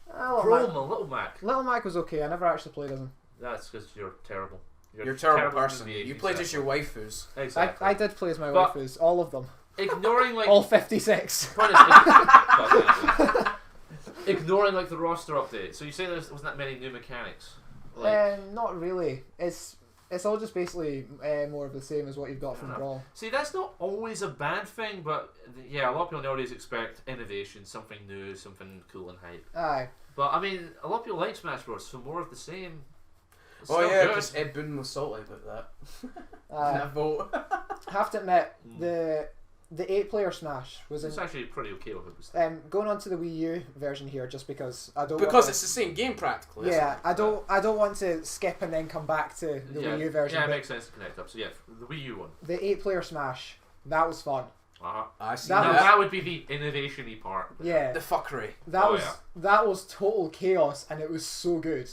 Little Mac, Little Mac. Little Mac was okay. I never actually played as him. That's because you're terrible. You're a terrible human person. being, You played as your exactly. waifus. Exactly. I did play as my But- waifus, all of them, Ignoring like all 56. point is, ignoring like the roster update. So you say there wasn't that many new mechanics. Like, Not really. It's all just basically more of the same as what you've got from Brawl. see, that's not always a bad thing, but yeah, a lot of people nowadays expect innovation, something new, something cool and hype. Aye. But I mean, a lot of people like Smash Bros. So more of the same. It's Oh still yeah, good. because Ed Boon was salty about that. Aye. That vote. Have to admit, the 8-player Smash was in. It's actually pretty okay with it. Going on to the Wii U version here, just because I don't. Because it's the same game practically. isn't Yeah, it? I don't want to skip and then come back to the yeah, Wii U version. Yeah, it but makes sense to connect up. So yeah, the Wii U one. the 8-player Smash, that was fun. I see That Now was- that would be the innovation-y part. Yeah, The fuckery. that Oh, was yeah. that was total chaos, and it was so good.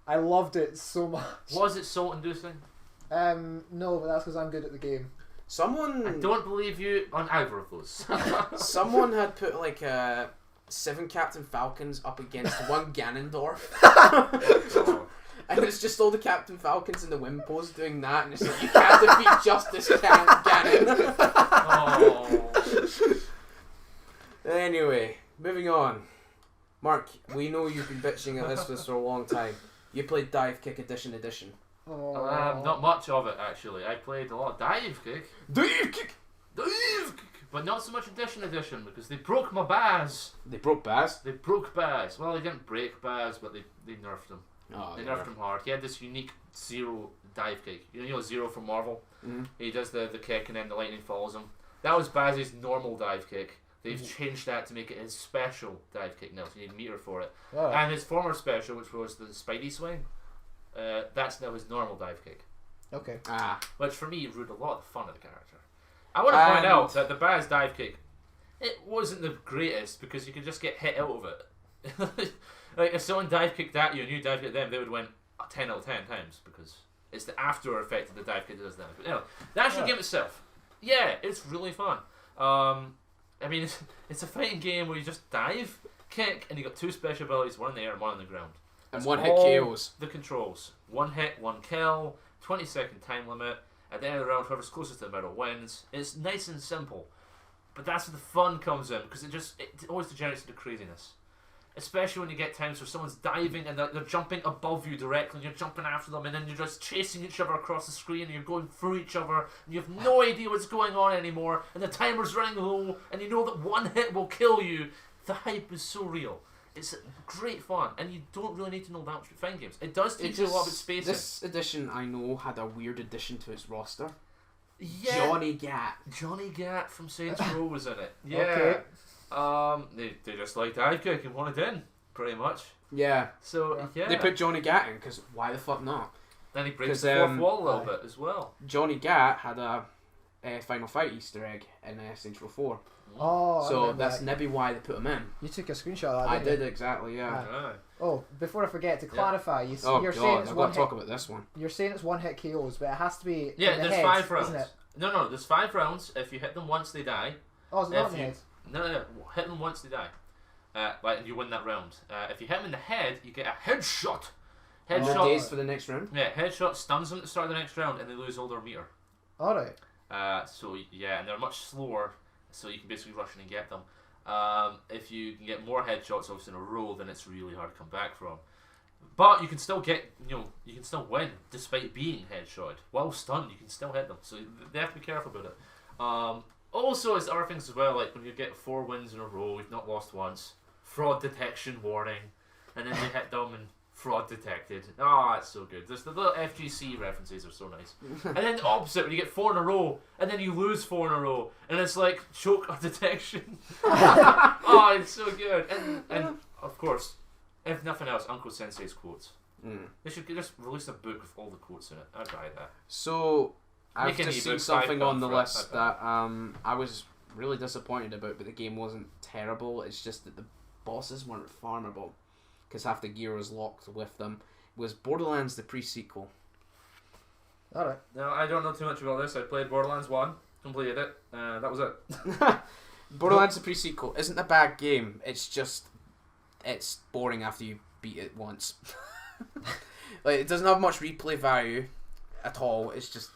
I loved it so much. Was it soul-inducing? No, but that's because I'm good at the game. Someone. I don't believe you on either of those. Someone had put like 7 Captain Falcons up against one Ganondorf. Oh. And it's just all the Captain Falcons in the win pose doing that, and it's like, you can't defeat Justice Ganon. Oh. Anyway, moving on. Mark, we know you've been bitching at this for a long time. You played Dive Kick Edition. Oh, Not much of it actually. I played a lot of Dive Kick, Dive Kick! but not so much Edition because they broke my Baz. They broke Baz. They broke Baz. Well, they didn't break Baz, but they nerfed him. Oh, They nerfed him hard. He had this unique Zero dive kick. You know Zero from Marvel? Mm-hmm. He does the kick and then the lightning follows him. That was Baz's normal dive kick. They've changed that to make it his special dive kick now, so you need a meter for it. Oh. And his former special, which was the Spidey swing, that's now his normal dive kick. Okay. Which for me ruined a lot of the fun of the character. I want to point out that the Baz dive kick, it wasn't the greatest because you could just get hit out of it. Like if someone dive kicked at you and you dive kicked them, they would win 10 out of 10 times because it's the after effect of the dive kick that does that. But anyway, the actual game itself, yeah, it's really fun. I mean, it's a fighting game where you just dive, kick, and you got 2 special abilities, one in the air and one on the ground. And That's one hit all KOs. The controls. 1 hit, 1 kill, 20-second time limit. At the end of the round, whoever's closest to the middle wins. It's nice and simple. But that's where the fun comes in, because it always degenerates into craziness. Especially when you get times where someone's diving and they're jumping above you directly and you're jumping after them and then you're just chasing each other across the screen and you're going through each other and you have no idea what's going on anymore and the timer's running low and you know that 1 hit will kill you. The hype is so real. It's great fun and you don't really need to know that much about fighting games. It does teach you a lot about spacing. This edition, I know, had a weird addition to its roster. Yeah. Johnny Gat. Johnny Gat from Saints Row was in it. Yeah. Okay. They just like dive kick and wanted in, pretty much. Yeah. So, yeah. They put Johnny Gat in, because why the fuck not? Then he breaks the 4th wall a little bit as well. Johnny Gat had a Final Fight Easter egg in Saints Row 4. Oh, so that's maybe why they put him in. You took a screenshot of that, I didn't did, exactly, yeah. Right. Oh, before I forget, to clarify, you're Oh saying god, it's I've one got to hit. talk about this one. You're saying it's 1 hit KOs, but it has to be. Yeah, in the there's head, 5 rounds. Isn't it? No, there's 5 rounds. If you hit them once, they die. Oh, is it not If in the you- head? No, hit them once, they die. And you win that round. If you hit them in the head, you get a headshot. And Headshot. the days for the next round. Yeah, headshot stuns them at the start of the next round, and they lose all their meter. Alright. So yeah, and they're much slower, so you can basically rush in and get them. If you can get more headshots obviously in a row, then it's really hard to come back from. But you can still get, you can still win despite being headshot. While stunned, you can still hit them, so they have to be careful about it. Also, it's other things as well, like when you get 4 wins in a row, you've not lost once. Fraud detection warning, and then you hit them and fraud detected. Ah, it's so good. There's the little FGC references are so nice. And then the opposite, when you get 4 in a row, and then you lose 4 in a row, and it's like choke or detection. Oh, it's so good. And of course, if nothing else, Uncle Sensei's quotes. They should just release a book with all the quotes in it. I'd buy that. So, I've Make an just seen ebook, something on the £5 list that I was really disappointed about, but the game wasn't terrible. It's just that the bosses weren't farmable, because half the gear was locked with them. It was Borderlands, the pre-sequel. Alright. Now, I don't know too much about this. I played Borderlands 1, completed it, that was it. Borderlands, the pre-sequel, isn't a bad game. It's just, it's boring after you beat it once. Like, it doesn't have much replay value at all. It's just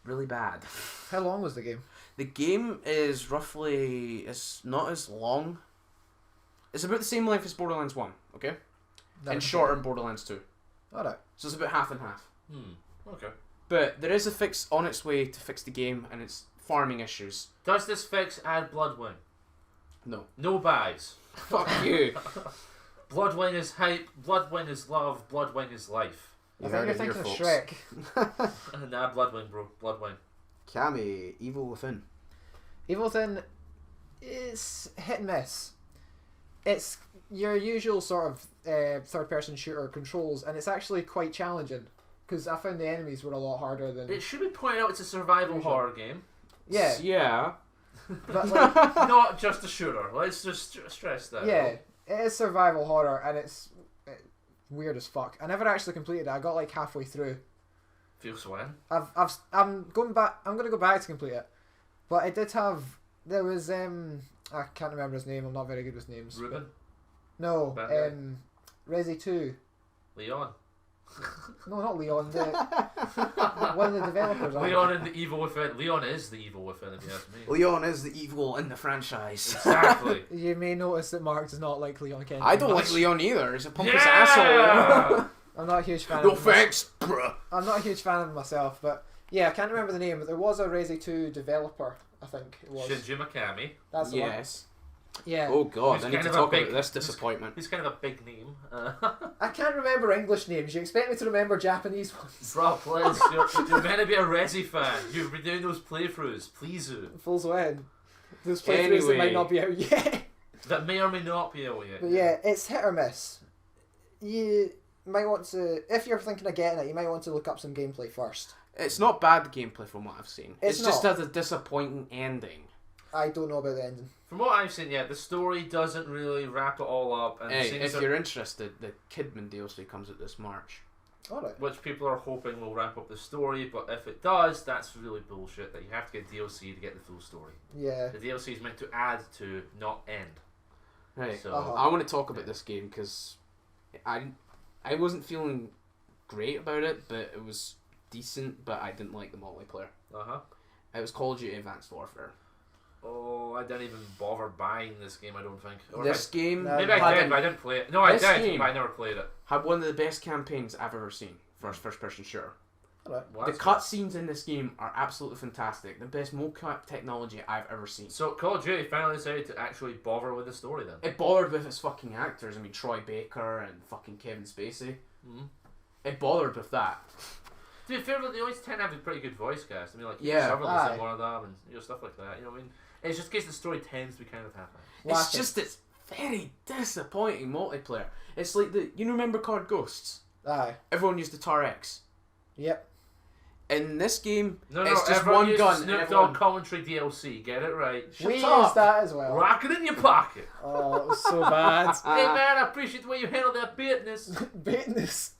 really bad. How long was the game? The game is roughly, it's not as long. It's about the same length as Borderlands 1, okay? And shorter than Borderlands 2. Alright. So it's about half and half. Okay. But there is a fix on its way to fix the game, and it's farming issues. Does this fix add Bloodwing? No. No buys. Fuck you. Bloodwing is hype, Bloodwing is love, Bloodwing is life. I think you're thinking of Shrek. Nah, Bloodwing, bro. Bloodwing. Cammy, Evil Within. Evil Within is hit and miss. It's your usual sort of third-person shooter controls, and it's actually quite challenging, because I found the enemies were a lot harder than... It should be pointed out it's a survival horror game. Yeah. Yeah. But, like, Not just a shooter. Let's just stress that. yeah, it is survival horror, and it's weird as fuck. I never actually completed it. I got like halfway through. Feels when? I'm going back. I'm gonna go back to complete it, but it did have. There was I can't remember his name. I'm not very good with names. Ruben? No, Bad Resi 2. Leon? No, not Leon. One of the developers. Leon and the evil within. Leon is the evil within, if you ask me. Leon is the evil in the franchise. Exactly. You may notice that Mark does not like Leon Kent. I don't like Leon either. He's a pompous asshole. I'm not a huge fan. No of him. thanks, bruh. I'm not a huge fan of him myself, but yeah, I can't remember the name. But there was a Resi 2 developer. I think it was. Shinji Mikami. That's the one. Yes. Yeah. Oh god, He's I need kind to of a talk big- about this disappointment. He's kind of a big name. I can't remember English names. You expect me to remember Japanese ones? Bro, please, you're meant to be a Resi fan. You've been doing those playthroughs. Please do. Full swing. Those playthroughs that might Anyway. not be out yet. That may or may not be out yet. But yeah, it's hit or miss. You might want to, if you're thinking of getting it, you might want to look up some gameplay first. It's not bad gameplay from what I've seen. It's just not. has a disappointing ending. I don't know about the ending. From what I've seen, yeah, the story doesn't really wrap it all up. And Hey, things if are- you're interested, the Kidman DLC comes out this March. Alright. which people are hoping will wrap up the story. But if it does, that's really bullshit. That you have to get DLC to get the full story. Yeah. The DLC is meant to add to, not end. Right. So I want to talk about this game because I wasn't feeling great about it, but it was decent. But I didn't like the multiplayer. It was Call of Duty Advanced Warfare. Oh, I didn't even bother buying this game. I don't think. Or This game maybe I did, but I didn't play it. No, I This did, game but I never played it. had one of the best campaigns I've ever seen for a first-person shooter. Alright. Well, The that's good. cutscenes in this game are absolutely fantastic. The best mocap technology I've ever seen. So Call of Duty finally decided to actually bother with the story then. It bothered with its fucking actors. I mean, Troy Baker and fucking Kevin Spacey. Mm-hmm. It bothered with that. To be fair, they always tend to have a pretty good voice cast. I mean, like Yeah. Sutherland's Aye. in one of them, and stuff like that. You know what I mean? It's just in case the story tends to be kind of half. It's just it's very disappointing multiplayer. It's like you remember Card Ghosts? Aye. Everyone used the Tar X. Yep. In this game, No, it's just everyone one uses gun. Snoop and Dogg everyone... commentary DLC. Get it right. We used up. that as well. Rock it in your pocket. Oh, it was so bad. Hey man, I appreciate the way you handle that business. Business.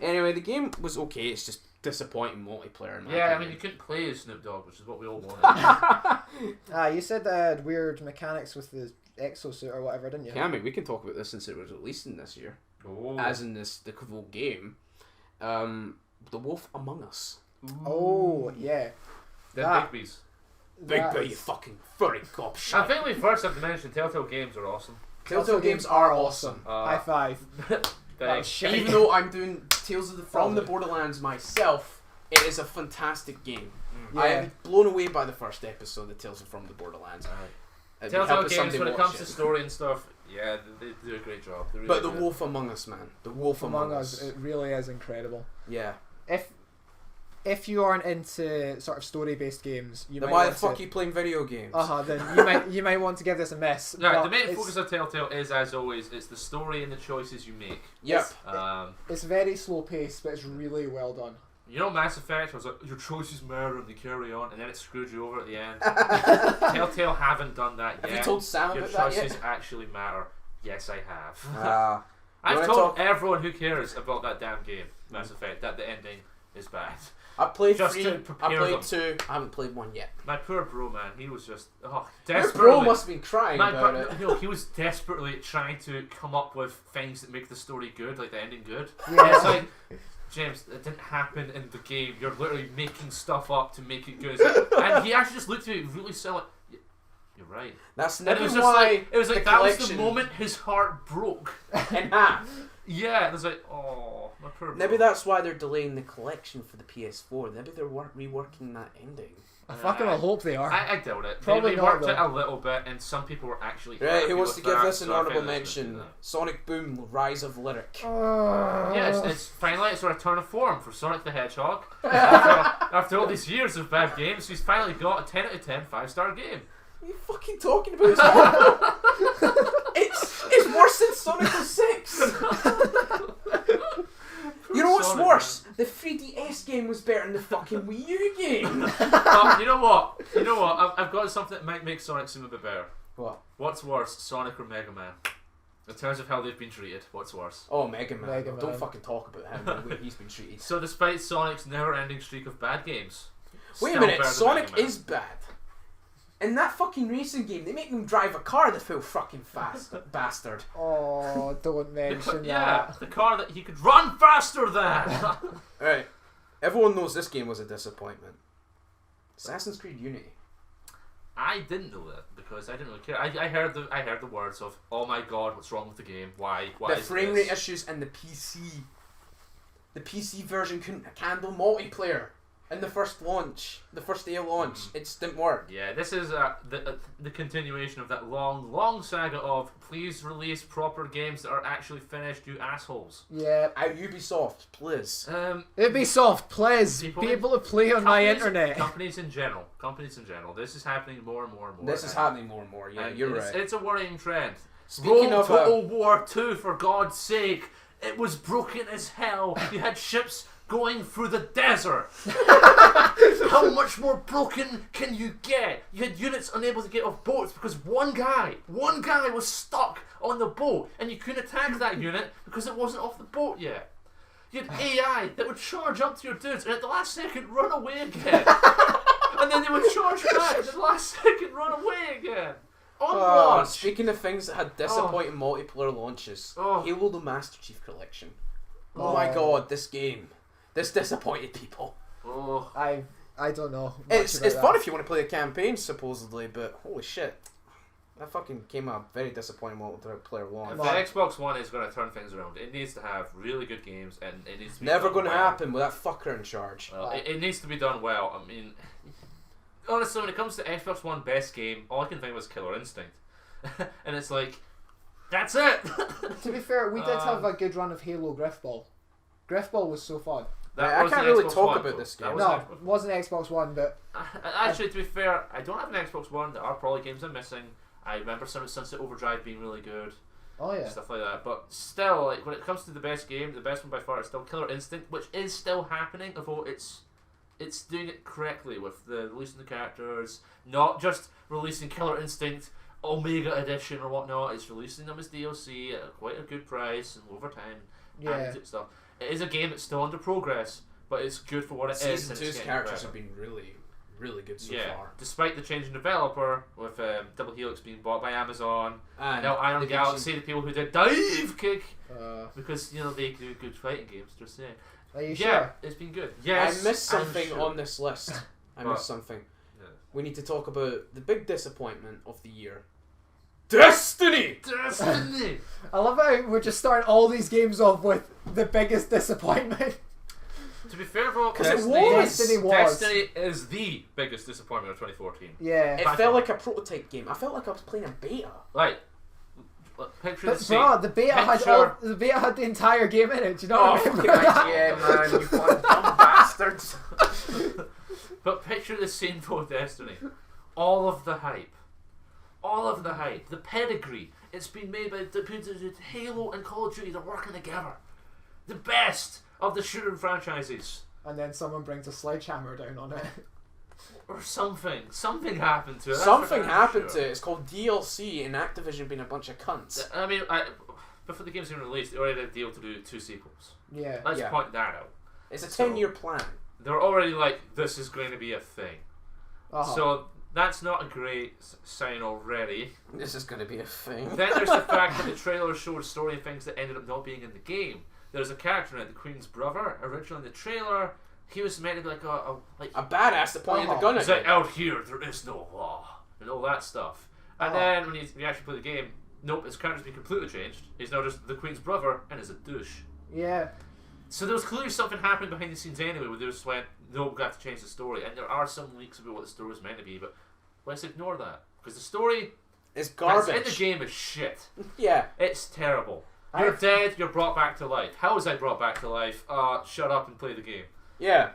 Anyway, the game was okay. It's just disappointing multiplayer. In my Yeah, I mean, opinion. you couldn't play as Snoop Dogg, which is what we all wanted. You said that had weird mechanics with the exosuit or whatever, didn't you? Yeah, I mean, we can talk about this since it was released in this year, Oh. as in the full game. The Wolf Among Us. Oh, yeah. Then that- Bigby's. Big That boy, is- you fucking furry cop I shit. think we first have to mention Telltale Games are awesome. Telltale games are awesome. High five. Thanks. shit. Even though I'm doing Tales of the from the Probably. Borderlands myself, it is a fantastic game. Yeah. I am blown away by the first episode of Tales from the Borderlands. It'd be Telltale helping Games, somebody when it watch comes to it. story and stuff, yeah, they do a great job. They really But the do. Wolf Among Us, man. The Wolf Among Us, it really is incredible. Yeah. If you aren't into sort of story-based games, you Then might why the want fuck to, are you playing video games? then you might want to give this a miss. No, but the main it's- focus of Telltale is, as always, it's the story and the choices you make. Yep. It's very slow paced, but it's really well done. You know, Mass Effect, I was like, your choices matter and they carry on, and then it screwed you over at the end. Telltale haven't done that yet. Have you told Sam Your about that choices yet? actually matter. Yes, I have. Ah. I've wanna told talk- everyone who cares about that damn game, Mass Effect, that the ending is bad. I played Just 3, to I prepare played them. 2, I haven't played 1 yet. My poor bro, man, he was just Your desperately. bro must have been crying My about bro, it. no, he was desperately trying to come up with things that make the story good, like the ending good. Yeah. It's like, James, it didn't happen in the game. You're literally making stuff up to make it good. It's like- and he actually just looked at me really silly. You're right. That's And never it was just why like, it was like the that was the collection moment his heart broke. in half. Yeah, it was like, oh, my poor bro. Maybe that's why they're delaying the collection for the PS4. Maybe they're reworking that ending. I fucking well hope they are. I doubt it. Probably they not, worked though. it a little bit, and some people were actually Right, happy who wants to with give that, this an so I honourable think they should do mention? that. Sonic Boom, Rise of Lyric. Yeah, it's finally it's a return of form for Sonic the Hedgehog. after all these years of bad games, he's finally got a 10 out of 10 5-star game. What are you fucking talking about? It's awful. it's worse than Sonic 06. You know what's Sonic, worse? The 3DS game was better than the fucking Wii U game. You know what? I've got something that might make Sonic seem a bit better. What? What's worse, Sonic or Mega Man? In terms of how they've been treated, what's worse? Oh, Mega Man. Mega Don't Man. fucking talk about him and the way he's been treated. So despite Sonic's never-ending streak of bad games, Wait a still minute, better than Sonic Mega Man. is bad. In that fucking racing game, they make him drive a car, the full fucking fast bastard. Oh, don't mention Yeah, that. the car that he could run faster than. Right. Everyone knows this game was a disappointment. Assassin's Creed Unity. I didn't know that because I didn't really care. I heard the words of, "Oh my god, what's wrong with the game? Why The is frame this?" rate issues and the PC. The PC version couldn't handle multiplayer in the first launch, the first day of launch. It just didn't work. Yeah, this is the continuation of that long saga of please release proper games that are actually finished, you assholes. Yeah. Ubisoft, please. Ubisoft, please People be in- able to play on my internet. Companies in general. This is happening more and more and more. This is happening more and more. Yeah, And you're it's, right. It's a worrying trend. Speaking Roll of Total War 2, for God's sake. It was broken as hell. You had ships going through the desert. How much more broken can you get? You had units unable to get off boats because one guy was stuck on the boat and you couldn't attack that unit because it wasn't off the boat yet. You had AI that would charge up to your dudes and at the last second run away again. And then they would charge back and at the last second run away again. On launch. Speaking of things that had disappointing multiplayer launches, Halo the Master Chief Collection. Oh my god, this game. This disappointed people. Oh. I don't know. It's fun if you want to play the campaign, supposedly, but holy shit. That fucking came out very disappointing multiplayer launch. If the Xbox One is going to turn things around, it needs to have really good games and it needs to be never going to well. happen with that fucker in charge. It needs to be done well. I mean, honestly, when it comes to Xbox One best game, all I can think was Killer Instinct. And it's like, that's it! To be fair, we did have a good run of Halo Griffball. Griffball was so fun. I can't really talk about this game. No, it wasn't Xbox One, but... Actually, to be fair, I don't have an Xbox One. There are probably games I'm missing. I remember Sunset Overdrive being really good. Oh yeah. Stuff like that. But still, like when it comes to the best game, the best one by far is still Killer Instinct, which is still happening, although it's doing it correctly with the releasing the characters, not just releasing Killer Instinct Omega Edition or whatnot. It's releasing them as DLC at quite a good price and over time. Yeah. And stuff. It is a game that's still under progress, but it's good for what it is. Season 2's characters have been really, really good so far. Despite the change in developer, with Double Helix being bought by Amazon, and now Iron Galaxy, the people who did Dive Kick, because they do good fighting games. Just saying. Are you sure? It's been good. Yes, I missed something on this list. I missed something. Yeah. We need to talk about the big disappointment of the year. Destiny! Destiny! I love how we're just starting all these games off with the biggest disappointment. To be fair, though, Destiny is the biggest disappointment of 2014. Yeah. It felt like a prototype game. I felt like I was playing a beta. Like, picture the scene. Bro, the beta had the entire game in it. Do you know what I mean? Yeah, man, you fucking dumb bastards. But picture the scene for Destiny. All of the hype. The pedigree. It's been made by Halo and Call of Duty. They're working together. The best of the shooter franchises. And then someone brings a sledgehammer down on it. Or something. Something happened to it. Something happened to it. It's called DLC and Activision being a bunch of cunts. I mean, before the game's been released, they already had a deal to do 2 sequels. Yeah. Let's point that out. It's a 10-year plan. They're already like, this is going to be a thing. So that's not a great sign already. This is going to be a thing. Then there's the fact that the trailer showed story and things that ended up not being in the game. There's a character in it, the Queen's brother. Originally in the trailer, he was meant to be like a badass that pointed the gun at He's like, out here there is no law and all that stuff. And then when you actually play the game, nope, his character's been completely changed. He's now just the Queen's brother and is a douche. Yeah. So there was clearly something happening behind the scenes anyway, where they just went, no, we've got to change the story. And there are some leaks about what the story was meant to be, but let's ignore that. Because the story is garbage. That's in the game is shit. Yeah. It's terrible. You're dead, you're brought back to life. How was I brought back to life? Shut up and play the game. Yeah.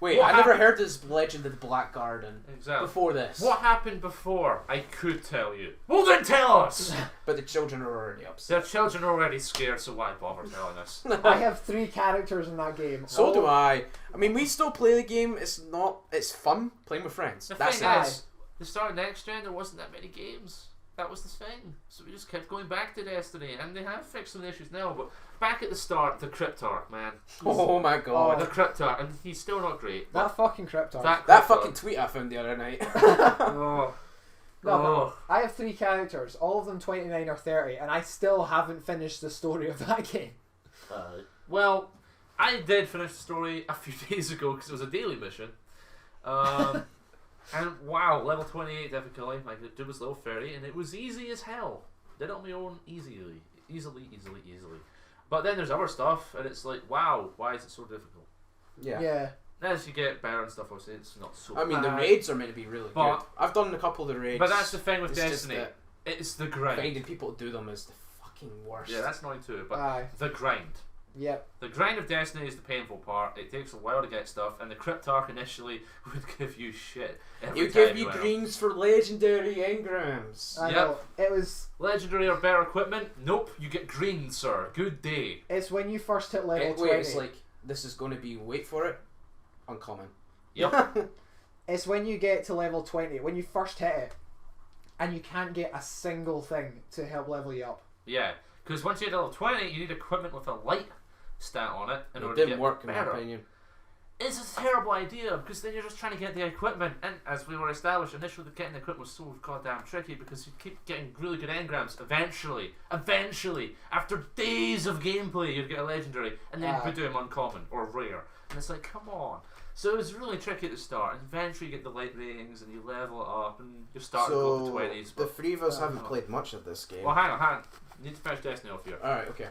Wait, I never heard this legend of the Black Garden before this. What happened before? I could tell you. Well then tell us! But the children are already upset. Their children are already scared, so why bother telling us? I have 3 characters in that game. So do I. I mean, we still play the game. It's fun playing with friends. That's it. The start of next gen, there wasn't that many games. That was the thing. So we just kept going back to Destiny, and they have fixed some issues now, but back at the start, the Cryptarch, man. Oh my god. The Cryptarch, and he's still not great. That fucking Cryptarch. That fucking tweet I found the other night. I have 3 characters, all of them 29 or 30, and I still haven't finished the story of that game. Well, I did finish the story a few days ago because it was a daily mission. And wow, level 28 difficulty. My dude was level 30, and it was easy as hell. Did it on my own easily. But then there's other stuff, and it's like, wow, why is it so difficult? Yeah. As you get better and stuff, obviously, it's not so I mean, the raids are meant to be really good. I've done a couple of the raids. But that's the thing with Destiny. It's the grind. Finding people to do them is the fucking worst. Yeah, that's annoying too. But the grind. Yep. The grind of Destiny is the painful part. It takes a while to get stuff, and the Cryptarch initially would give you shit. It would give you greens for legendary engrams. I know. It was legendary or better equipment. Nope, you get green, sir. Good day. It's when you first hit level 20. Wait, it's like this is going to be wait for it, uncommon. Yep. It's when you get to level 20 when you first hit it, and you can't get a single thing to help level you up. Yeah. Because once you hit level 20, you need equipment with a light stat on it in It order to didn't get work in better. my opinion. It's a terrible idea because then you're just trying to get the equipment, and as we were established initially, getting the equipment was so goddamn tricky because you keep getting really good engrams. Eventually, after days of gameplay, you'd get a legendary, and then you'd do them uncommon or rare, and it's like, come on. So it was really tricky at the start, and eventually you get the light ratings and you level it up, and you start to go to 20s. The three of us haven't played much of this game. Well, hang on. You need to finish Destiny off here. Alright, okay.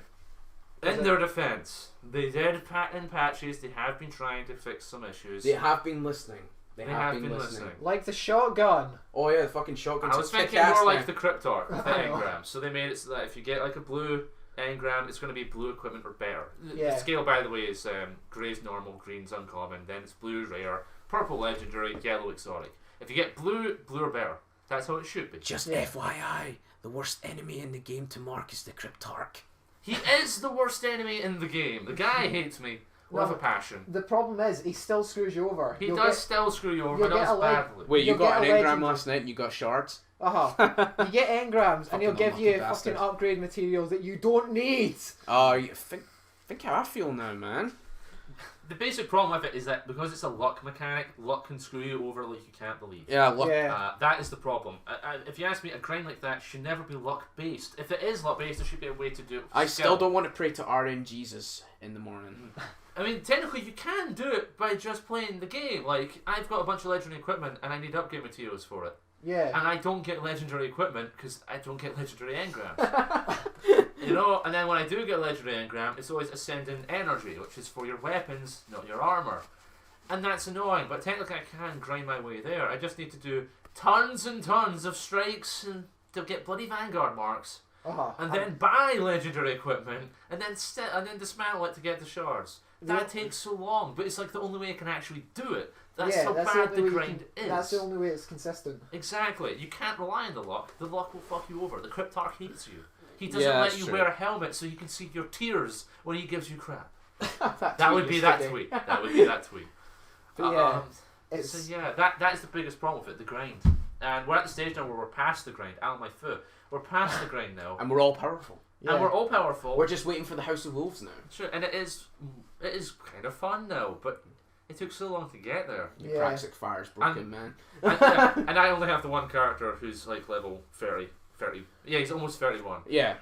In their defense, they did in patches. They have been trying to fix some issues. They have been listening. They have been listening. Like the shotgun. Oh yeah, the fucking shotgun. I was thinking more like the Cryptarch, the engram. So they made it so that if you get like a blue engram, it's going to be blue equipment or bear. The scale, by the way, is grey's normal, green's uncommon, then it's blue rare, purple legendary, yellow exotic. If you get blue or bear, that's how it should be. Just FYI, the worst enemy in the game to mark is the Cryptarch. He is the worst enemy in the game. The guy hates me with a passion. The problem is, he still screws you over. He does still screw you over, but does badly. Wait, you You'll got an get a engram legend. last night and you got shards? You get engrams and he'll give unlucky you bastard. fucking upgrade materials that you don't need. Oh, you think how I feel now, man. The basic problem with it is that because it's a luck mechanic, luck can screw you over like you can't believe. Yeah, look. That is the problem. If you ask me, a grind like that should never be luck based. If it is luck based, there should be a way to do it. I still don't want to pray to RNGesus in the morning. I mean, technically, you can do it by just playing the game. Like, I've got a bunch of legendary equipment and I need upgrade materials for it. Yeah. And I don't get legendary equipment because I don't get legendary engrams. You know, and then when I do get a legendary engram, it's always ascending energy, which is for your weapons, not your armor. And that's annoying, but technically I can grind my way there. I just need to do tons and tons of strikes and to get bloody Vanguard marks. And then buy legendary equipment, and then dismantle it to get the shards. That takes so long, but it's like the only way I can actually do it. That's how bad the grind is. That's the only way it's consistent. Exactly. You can't rely on the luck. The luck will fuck you over. The Cryptarch hates you. He doesn't let you wear a helmet so you can see your tears when he gives you crap. That would be that tweet. That would be that tweet. But that is the biggest problem with it, the grind. And we're at the stage now where we're past the grind. Out of my foot. We're past the grind now. And we're all powerful. Yeah. And we're all powerful. We're just waiting for the House of Wolves now. Sure, and it is kind of fun now, but it took so long to get there. Your Praxic Fire's broken, man. And I only have the one character who's like level 30. Yeah, he's almost 31. Yeah.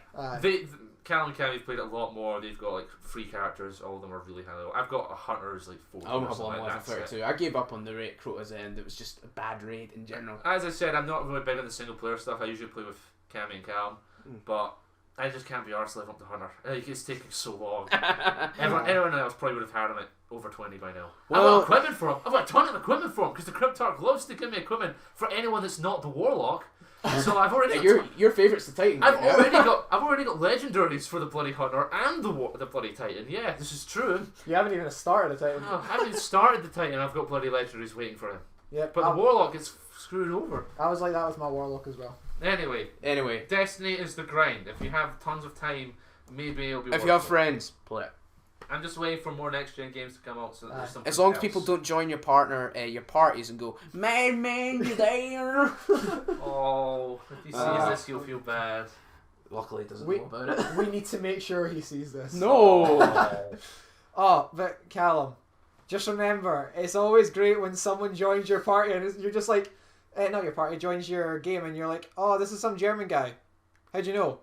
Calum and Cammy played it a lot more. They've got like 3 characters. All of them are really high level. I've got a hunter's like 4. I don't have one level 32. I gave up on the raid Crota's end. It was just a bad raid in general. As I said, I'm not really big on the single player stuff. I usually play with Cammy and Calum, but I just can't be arsed leveling up to hunter. It's taking so long. Everyone else probably would have had him at over 20 by now. Well, I've got equipment for him. I've got a ton of equipment for him because the Cryptarch loves to give me equipment for anyone that's not the Warlock. So I've already your favourite's the Titan. I've already got legendaries for the bloody hunter and the bloody Titan. Yeah, this is true. You haven't even started the Titan. Oh, I haven't even started the Titan. I've got bloody legendaries waiting for him. Yeah, but the Warlock gets screwed over. I was like that with my Warlock as well. Anyway, Destiny is the grind. If you have tons of time, maybe it'll be. If you have friends, play it. I'm just waiting for more next gen games to come out. So there's something as long else. as people don't join your parties and go, man, you there? Oh, if he sees this, he'll feel bad. Luckily, he doesn't know about it. We need to make sure he sees this. No. But Calum, just remember, it's always great when someone joins your party and you're just like, not your party, joins your game and you're like, oh, this is some German guy. How'd you know?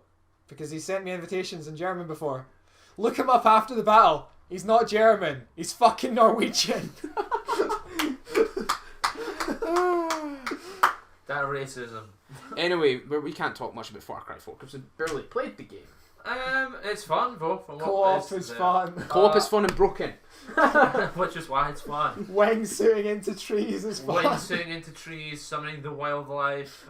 Because he sent me invitations in German before. Look him up after the battle. He's not German. He's fucking Norwegian. That racism. Anyway, we can't talk much about Far Cry 4 because we barely played the game. It's fun, though. Co-op is fun. Co-op is fun and broken. Which is why it's fun. Wingsuiting into trees is fun. Wingsuiting into trees, summoning the wildlife,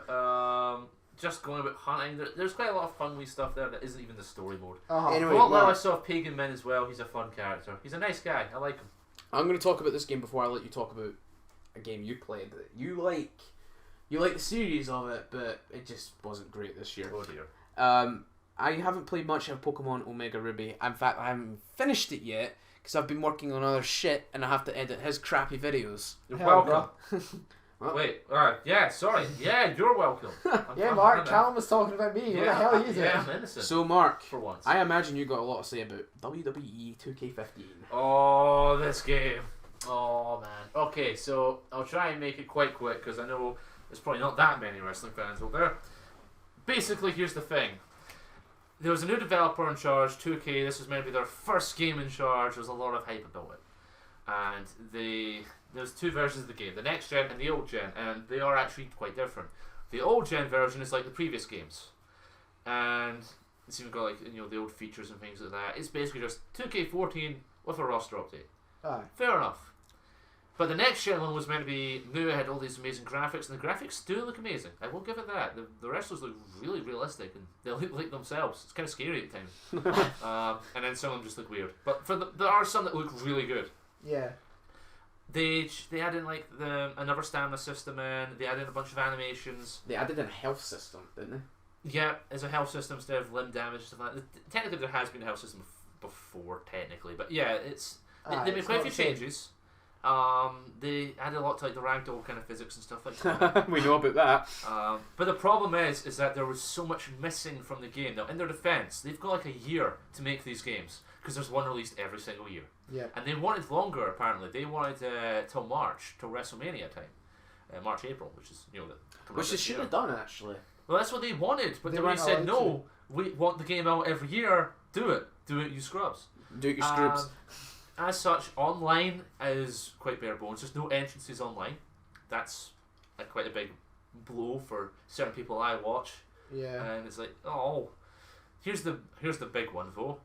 just going about hunting. There's quite a lot of fun wee stuff there that isn't even the story mode. Anyway, I saw Pagan Men as well. He's a fun character. He's a nice guy. I like him. I'm going to talk about this game before I let you talk about a game you played. You like the series of it, but it just wasn't great this year. Oh dear. I haven't played much of Pokemon Omega Ruby. In fact, I haven't finished it yet because I've been working on other shit and I have to edit his crappy videos. You're welcome. Wait, yeah, sorry. Yeah, you're welcome. Yeah, Mark, Calum was talking about me. What the hell are you doing? Yeah, I'm innocent. So, Mark, for once. I imagine you got a lot to say about WWE 2K15. Oh, this game. Oh, man. Okay, so I'll try and make it quite quick because I know there's probably not that many wrestling fans out there. Basically, here's the thing. There was a new developer in charge, 2K. This was maybe their first game in charge. There's a lot of hype about it. And there's two versions of the game, the next gen and the old gen, and they are actually quite different. The old gen version is like the previous games. And it's even got like, the old features and things like that. It's basically just 2K14 with a roster update. Aye. Fair enough. But the next gen one was meant to be new, it had all these amazing graphics, and the graphics do look amazing. I will give it that. The wrestlers look really realistic, and they look like themselves. It's kind of scary at times. And then some of them just look weird. But there are some that look really good. Yeah. They added like another stamina system in, they added a bunch of animations. They added in a health system, didn't they? Yeah, as a health system instead of limb damage and stuff like that. Technically there has been a health system before, technically. But yeah, they made quite a few changes. They added a lot to like the ragdoll kind of physics and stuff like that. We know about that. But the problem is that there was so much missing from the game. Now, in their defense, they've got like a year to make these games because there's one released every single year. Yeah. And they wanted longer. Apparently, they wanted till March, till WrestleMania time, March April, which is Which they should have done actually. Well, that's what they wanted, but They they already weren't said no. We want the game out every year. Do it, you scrubs. Do it, you scrubs. As such, online is quite bare bones. There's no entrances online. That's quite a big blow for certain people I watch. Yeah. And it's like, oh, here's the big one though.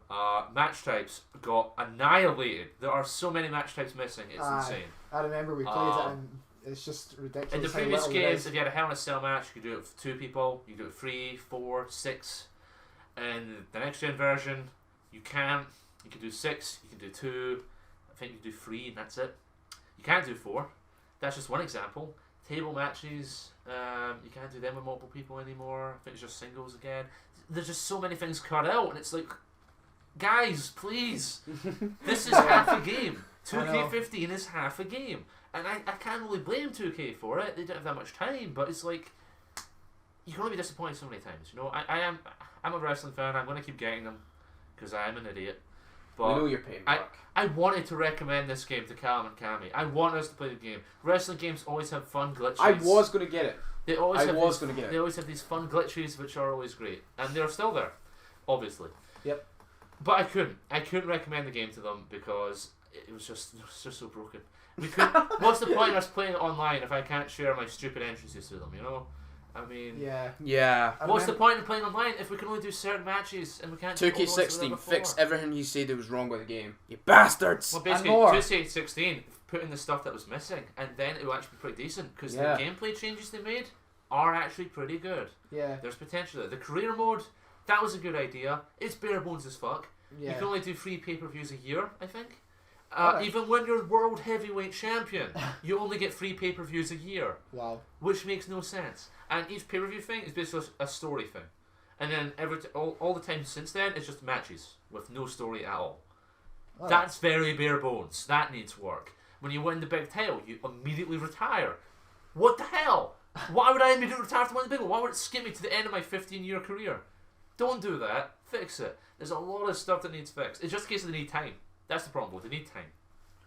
Match types got annihilated. There are so many match types missing. It's insane. I remember we played it, and it's just ridiculous. In the previous games, if you had a Hell in a Cell match, you could do it with 2 people. You could do it 3, 4, 6. And the next gen version, you can't. You can do 6, you can do 2, I think you can do 3, and that's it. You can't do 4. That's just one example. Table matches, you can't do them with multiple people anymore. I think it's just singles again. There's just so many things cut out, and it's like, guys, please, this is half a game. 2K15 is half a game. And I can't really blame 2K for it. They don't have that much time, but it's like, you can only be disappointed so many times. I'm a wrestling fan, I'm going to keep getting them, because I am an idiot. But we know your pain, Mark. I wanted to recommend this game to Calum and Cammy. I want us to play the game. Wrestling games always have fun glitches. I was going to get it. They always have these fun glitches which are always great. And they're still there, obviously. Yep. But I couldn't recommend the game to them because it was just so broken. What's the point of us playing it online if I can't share my stupid entrances to them, I mean, yeah. What's the point of playing online if we can only do certain matches and we can't? 2K16 fixed everything you said that was wrong with the game. You bastards. Well, basically, 2K16 put in the stuff that was missing, and then it will actually be pretty decent because the gameplay changes they made are actually pretty good. Yeah. There's potential there. The career mode, that was a good idea. It's bare bones as fuck. Yeah. You can only do 3 pay-per-views a year, I think. Right. Even when you're world heavyweight champion, you only get 3 pay-per-views a year. Wow. Which makes no sense. And each pay-per-view thing is basically a story thing. And then all the time since then, it's just matches with no story at all. Oh. That's very bare bones. That needs work. When you win the big title, you immediately retire. What the hell? Why would I immediately retire from winning the big one? Why would it skip me to the end of my 15-year career? Don't do that. Fix it. There's a lot of stuff that needs fixed. It's just a case of they need time. That's the problem. They need time.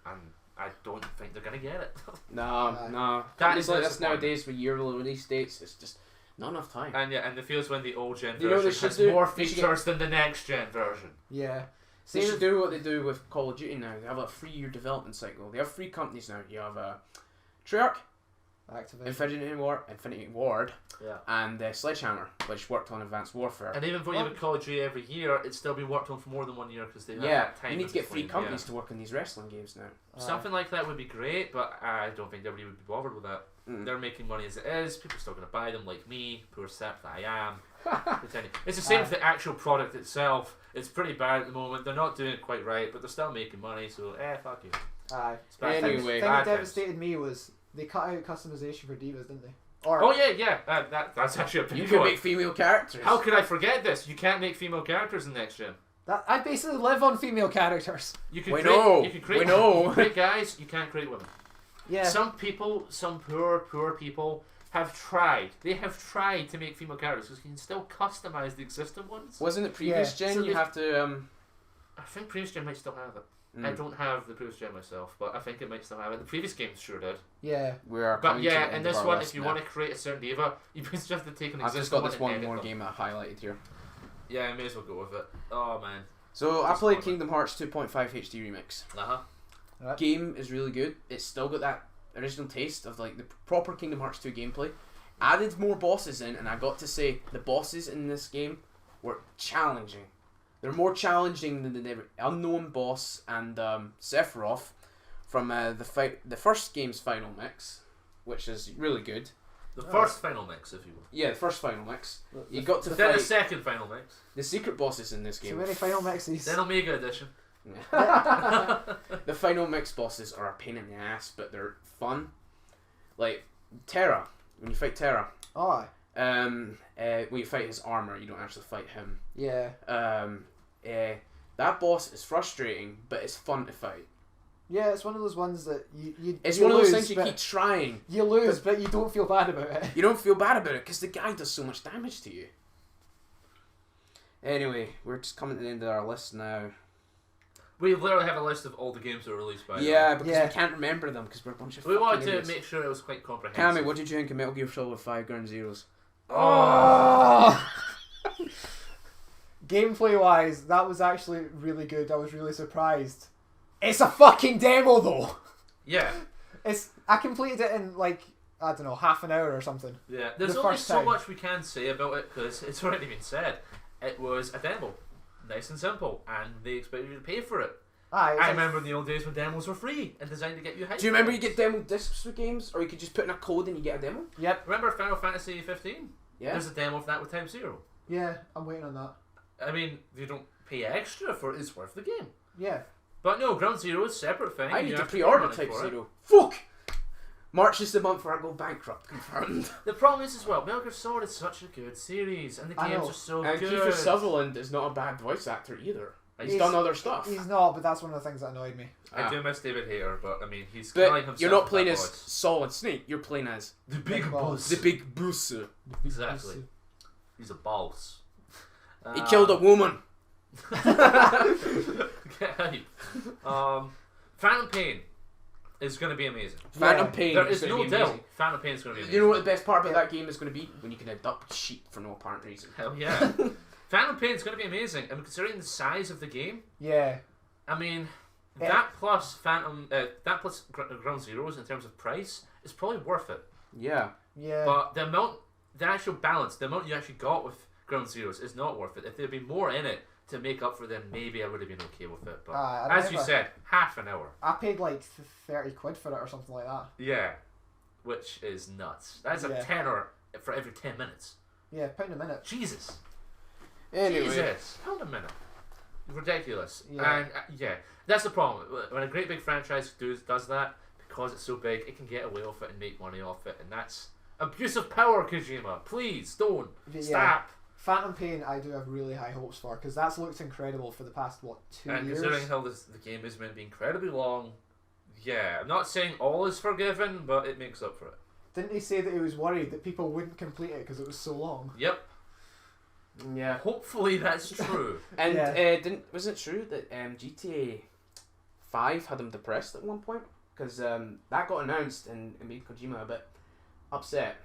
And I don't think they're going to get it. No. That is like this nowadays with yearly release dates. It's just not enough time. And and the feels when the old gen You know version they should has do? more They should features than the next gen version. Yeah. They should do what they do with Call of Duty now. They have a 3-year development cycle. They have 3 companies now. You have Treyarch, Infinity Ward, and Sledgehammer, which worked on Advanced Warfare. And even though you have a Call of Duty every year, it's still been worked on for more than 1 year because they have time. You need to get 3 between, companies to work on these wrestling games now. Something like that would be great, but I don't think everybody would be bothered with that. They're making money as it is. People are still going to buy them, like me, poor sap that I am. It's the same with the actual product itself. It's pretty bad at the moment. They're not doing it quite right, but they're still making money, so fuck you. Aye. Anyway, the thing that devastated me was they cut out customization for divas, didn't they? Or That's actually a big You can one. make female characters. How could I forget this? You can't make female characters in next gen. I basically live on female characters. You can We create, know. You can create, We know. You can create guys. You can't create women. Yeah. Some people, some poor people, have tried. They have tried to make female characters because you can still customize the existing ones. Wasn't it previous gen? So you have to. I think previous gen might still have it. I don't have the previous gen myself, but I think it might still have it. The previous games sure did. Yeah. We are. But yeah, in in this one, if you want to create a certain diva, you just have to take an existing one. I've just got this and one edit more them. game that I highlighted here. Yeah, I may as well go with it. Oh man. So I played Kingdom Hearts 2.5 HD Remix. Uh-huh. Game is really good. It's still got that original taste of like the proper Kingdom Hearts 2 gameplay. Added more bosses in, and I got to say the bosses in this game were challenging. They're more challenging than the unknown boss and Sephiroth from the first game's final mix, which is really good. The first final mix, if you will. Yeah, the first final mix. You got to Then fight the second final mix. the secret bosses in this So game. many final mixes. Then Omega Edition. The final mix bosses are a pain in the ass, but they're fun. Like Terra, when you fight Terra, Oh. when you fight his armor, you don't actually fight him. Yeah. That boss is frustrating, but it's fun to fight. Yeah, it's one of those ones that It's you one of those lose, things you but keep trying. You lose, but you don't feel bad about it. You don't feel bad about it because the guy does so much damage to you. Anyway, we're just coming to the end of our list now. We literally have a list of all the games that were released by Yeah, because Yeah. we can't remember them because we're a bunch of We fucking wanted to idiots. make sure it was quite comprehensive. Cammy, what did you think of Metal Gear Solid 5 Ground Zeroes? Oh! Gameplay wise, that was actually really good. I was really surprised. It's a fucking demo though. Yeah. I completed it in like, I don't know, half an hour or something. Yeah. There's The only first so time. much we can say about it because it's already been said. It was a demo. Nice and simple. And they expected you to pay for it. Aye, I remember in the old days when demos were free and designed to get you hyped. Do you remember you get demo discs for games? Or you could just put in a code and you get a demo? Yep. Remember Final Fantasy 15? Yeah. There's a demo of that with Time Zero. Yeah, I'm waiting on that. I mean, you don't pay extra for it. It's worth the game. Yeah. But no, Ground Zero is a separate thing. I You need to have pre-order pay money Type for it. Zero. Fuck! March is the month where I go bankrupt. Confirmed. The problem is as well, Metal Gear Solid is such a good series, and the I games know. are so And good. Kiefer Sutherland is not a bad voice actor either. He's He's- done other stuff. He's not, but that's one of the things that annoyed me. I do miss David Hayter, but I mean, he's But killing himself. you're not with playing that as voice. Solid Snake, you're playing as the big Big boss. the big boss. Exactly. He's a boss. He killed a woman. Get hype. Phantom Pain is going to be amazing. Phantom Yeah. Pain There is is going to no be doubt. amazing. Phantom Pain is going to be amazing. You know what the best part about that game is going to be? When you can adopt sheep for no apparent reason. Hell yeah. Phantom Pain is going to be amazing. I mean, considering the size of the game, Yeah. I mean, Yeah. that plus that plus Ground Zeroes in terms of price is probably worth it. Yeah. Yeah. But the actual balance, the amount you actually got with Ground Zeroes is not worth it. If there'd been more in it to make up for them, maybe I would have been okay with it. But I as you remember- said, half an hour. I paid like 30 quid for it or something like that. Yeah, which is nuts. That's Yeah. a tenner for every 10 minutes. Yeah, £1 a minute. Jesus. Anyway. Jesus. Pound a minute. Ridiculous. Yeah. And yeah, that's the problem. When a great big franchise does that, because it's so big, it can get away with it and make money off it, and that's abuse of power, Kojima. Please don't. Yeah. Stop. Phantom Pain I do have really high hopes for because that's looked incredible for the past 2 And years. considering how the game is meant to be incredibly long, yeah, I'm not saying all is forgiven, but it makes up for it. Didn't he say that he was worried that people wouldn't complete it because it was so long? Yep. Yeah. Hopefully that's true. And Yeah. wasn't it true that GTA 5 had him depressed at one point? Because that got announced and it made Kojima a bit upset.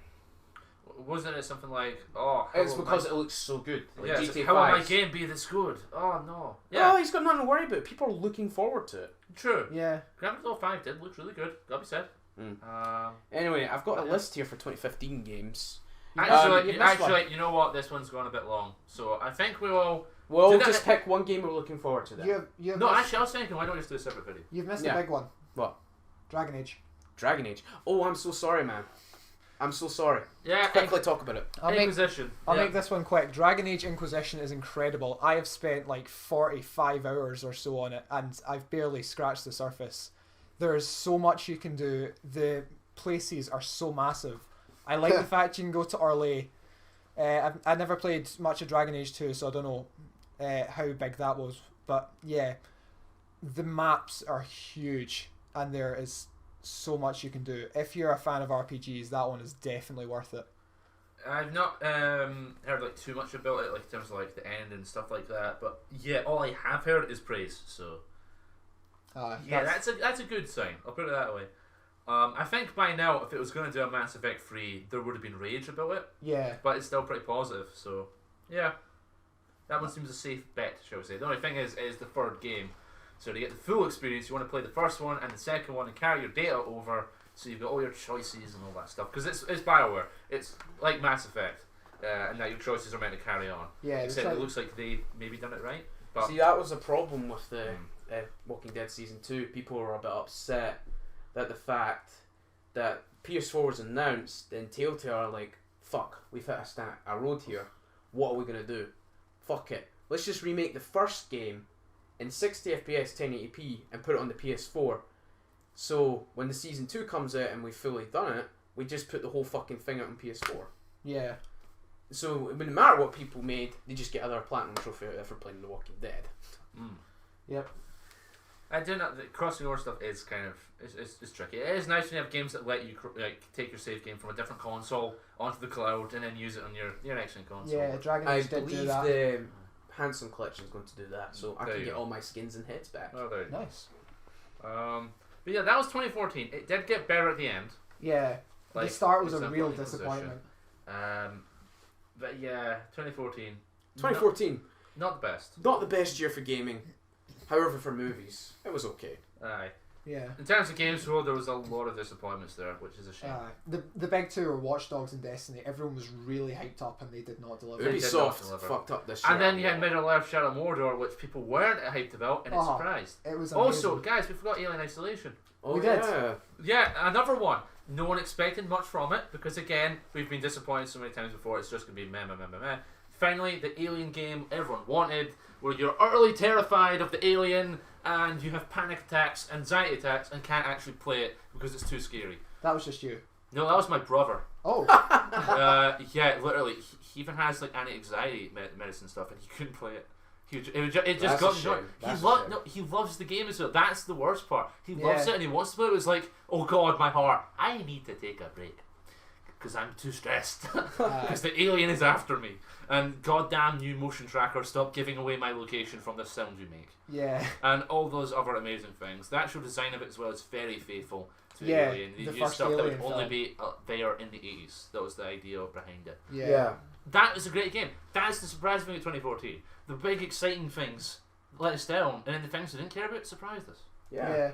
Wasn't it something like, oh, It's because it looks so good. Like yeah, it's GTA like, how will my 5's game be this good? Oh no. Yeah. Oh, Yeah, he's got nothing to worry about. People are looking forward to it. true. Yeah. Grand Theft Auto 5 did look really good, gotta be said. Mm. Anyway, I've got a Yeah. list here for 2015 games. Actually, you missed one. you know what? This one's gone a bit long, so I think we will. We'll Do that- just pick one game we're looking forward to then. You've No, missed, actually, I was thinking, why don't we just do a separate video? you've missed Yeah. a big one. What? Dragon Age. Dragon Age. Oh, I'm so sorry, man. I'm so sorry. Yeah, Quickly talk about it. I'll make Inquisition. I'll yeah. make this one quick. Dragon Age Inquisition is incredible. I have spent like 45 hours or so on it, and I've barely scratched the surface. There is so much you can do. The places are so massive. I like the fact you can go to Orlais. I've never played much of Dragon Age 2, so I don't know how big that was. But yeah, the maps are huge, and there is so much you can do. If you're a fan of RPGs, that one is definitely worth it. I've not heard like too much about it, like in terms of like the end and stuff like that. But yeah, all I have heard is praise. So yeah, that's a good sign. I'll put it that way. I think by now, if it was going to do a Mass Effect 3, there would have been rage about it. Yeah. But it's still pretty positive. So yeah, that one seems a safe bet, shall we say. The only thing is the third game. So to get the full experience, you want to play the first one and the second one and carry your data over, so you've got all your choices and all that stuff. Because it's BioWare. It's like Mass Effect, and that your choices are meant to carry on. Yeah. Except it looks like they maybe done it right. But see, that was a problem with the Walking Dead Season 2. People were a bit upset that the fact that PS4 was announced, then Telltale are like, fuck, we've hit a road here. What are we going to do? Fuck it. Let's just remake the first game in 60 FPS 1080p and put it on the PS4. So when the Season 2 comes out and we've fully done it, we just put the whole fucking thing out on PS4. Yeah. So it wouldn't matter what people made, they just get another platinum trophy out there for playing The Walking Dead. Yep. I do not. The crossing over stuff is kind of it's tricky. It is nice when you have games that let you like take your save game from a different console onto the cloud and then use it on your next gen console. Yeah, Dragon I Age did do believe that. the Handsome Collection is going to do that, so I There can you get go. all my skins and heads back. Oh, there you go. Nice. But yeah, that was 2014. It did get better at the end. Yeah. Like, the start was it's a a real funny disappointment. But yeah, 2014. 2014, Not the best. not the best year for gaming. However, for movies, it was okay. Aye. Yeah. In terms of games world, there was a lot of disappointments there, which is a shame. The big two were Watch Dogs and Destiny. Everyone was really hyped up and they did not deliver. They did not Ubisoft deliver. fucked up this year. And then you had Middle Earth Shadow Mordor, which people weren't hyped about, and it's Oh, surprised. It was Also, amazing. guys, we forgot Alien Isolation. Oh, we did. yeah. Yeah, another one. No one expected much from it, because again, we've been disappointed so many times before, it's just going to be meh, meh, meh, meh, meh. Finally, the Alien game everyone wanted, where you're utterly terrified of the alien, and you have panic attacks, anxiety attacks, and can't actually play it because it's too scary. That was just you. No, that was my brother. Oh. Yeah, literally, he even has like anti-anxiety medicine stuff, and he couldn't play it. It just That's got a shame. That's a shame. No, he loves the game as well. That's the worst part. He loves Yeah. it and he wants to play it. It was like, oh god, my heart. I need to take a break because I'm too stressed because the alien is after me. And goddamn new motion tracker, stop giving away my location from the sound you make. Yeah. And all those other amazing things. The actual design of it as well is very faithful to Yeah, Alien. They the used first stuff that would Alien only film. be there in the 80s. That was the idea behind it. Yeah. That was a great game. That's the surprising thing of 2014. The big exciting things let us down, and then the things we didn't care about surprised us. Yeah.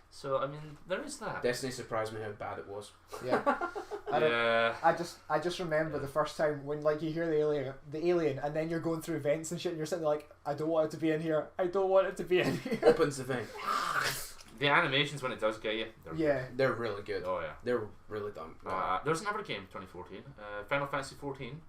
So I mean, there is that. Destiny surprised me how bad it was. Yeah. Yeah. I just remember the first time when like you hear the alien, and then you're going through vents and shit, and you're sitting there like, I don't want it to be in here. I don't want it to be in here. Opens the thing. The animations when it does get you, Yeah. They're really good. Oh yeah. They're really done. There's another game, 2014, Final Fantasy 14.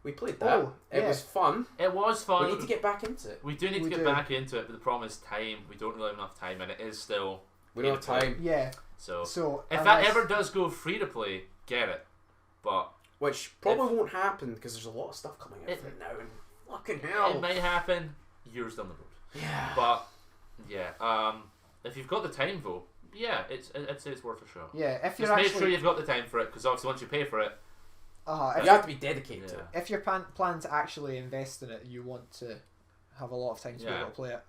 We played that. Oh, It yeah. was fun. It was fun. We need to get back into it. We do need to We get do. back into it, but the problem is time. We don't really have enough time, and it is still. We don't have time. Yeah. So So if unless- that ever does go free to play, get it. But Which probably won't happen because there's a lot of stuff coming out It- for it now. And fucking hell. it might happen years down the road. Yeah. But yeah, if you've got the time though, yeah, I'd say it's worth a shot. Yeah, if you're Just make actually sure you've got the time for it, because obviously once you pay for it, You have to be dedicated to Yeah. it. if you're plan to actually invest in it, you want to have a lot of time to be Yeah. able to play it.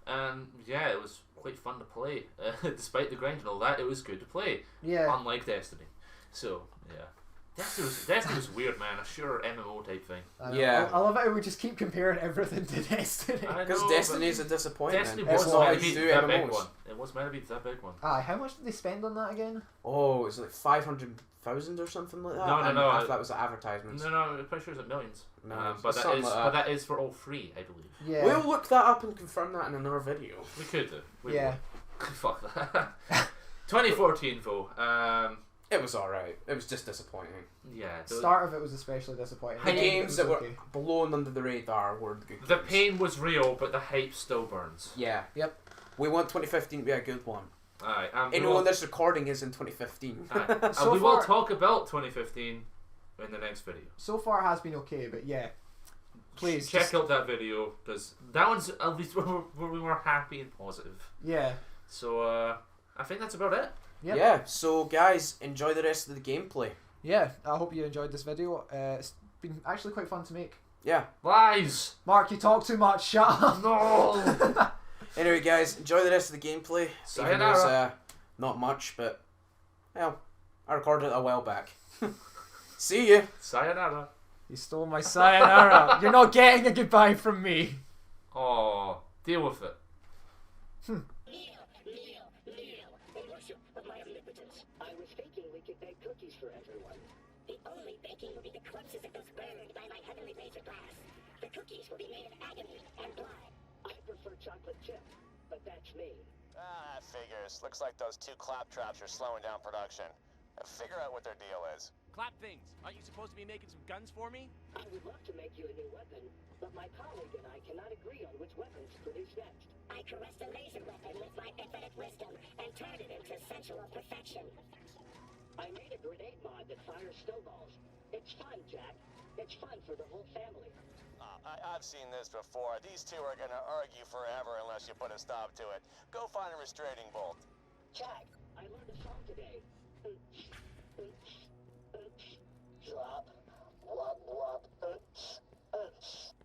and yeah, it was quite fun to play. Despite the grind and all that, it was good to play. Yeah. Unlike Destiny, so yeah, Destiny was weird, man. A sure MMO type thing. I know. Yeah. I love it how we just keep comparing everything to Destiny. I Because know, Destiny but is a disappointment. Destiny It's was not how meant to you be do that big MMOs. one. It was meant to be that big one. How much did they spend on that again? Oh, it's like 500,000 or something like that. No, And no. half that was the advertisements. No, I'm pretty sure it's at millions. No, but something is like that. but that is for all free, I believe. Yeah. We'll look that up and confirm that in another video. We could do. We Yeah. will. Fuck that. 2014 though. It was alright. It was just disappointing. Yeah. The start of it was especially disappointing. The Hype. games that were okay. blown under the radar were the good The games. pain was real, but the hype still burns. Yeah. Yep. We want 2015 to be a good one. Alright. You know when this recording is in 2015. And So we will far- talk about 2015 in the next video. So far it has been okay, but yeah. Please check just- out that video, because that one's at least where we were happy and positive. Yeah. So I think that's about it. Yep. Yeah, so guys, enjoy the rest of the gameplay. Yeah, I hope you enjoyed this video. It's been actually quite fun to make. Yeah. Lies! Mark, you talk too much. Shut up. No! Anyway, guys, enjoy the rest of the gameplay. Even though it's not much, but well, I recorded it a while back. See you. Sayonara. You stole my sayonara. You're not getting a goodbye from me. Oh, deal with it. I was thinking we could bake cookies for everyone. The only baking will be the corpses of those burned by my heavenly laser glass. The cookies will be made of agony and blood. I prefer chocolate chip, but that's me. Ah, figures. Looks like those 2 claptraps are slowing down production. Figure out what their deal is. Clap things. Aren't you supposed to be making some guns for me? I would love to make you a new weapon, but my colleague and I cannot agree on which weapons to produce next. I caressed a laser weapon with my infinite wisdom and turned it into sensual perfection. I made a grenade mod that fires snowballs. It's fun, Jack. It's fun for the whole family. I've seen this before. These 2 are gonna argue forever unless you put a stop to it. Go find a restraining bolt. Jack, I learned a song today. Drop, wub wub,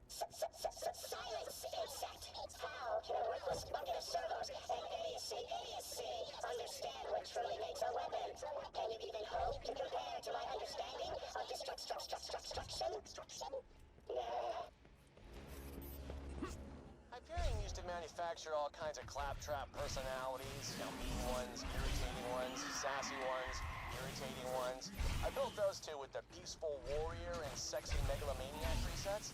silence, insect. How can a worthless bucket of servos and idiocy understand what truly makes a weapon? Can you even hope to compare to my understanding of destruction? Nah. Hyperion used to manufacture all kinds of claptrap personalities. Mean ones, irritating ones, sassy ones, irritating ones. I built those 2 with the peaceful warrior and sexy megalomaniac presets.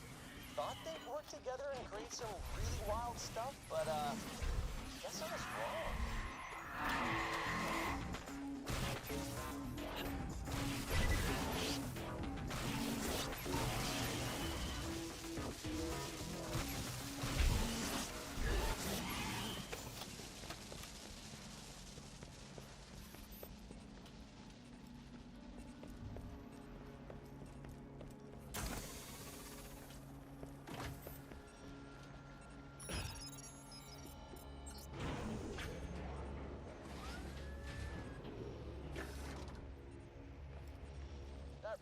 Thought they'd work together and create some really wild stuff, but guess I was wrong.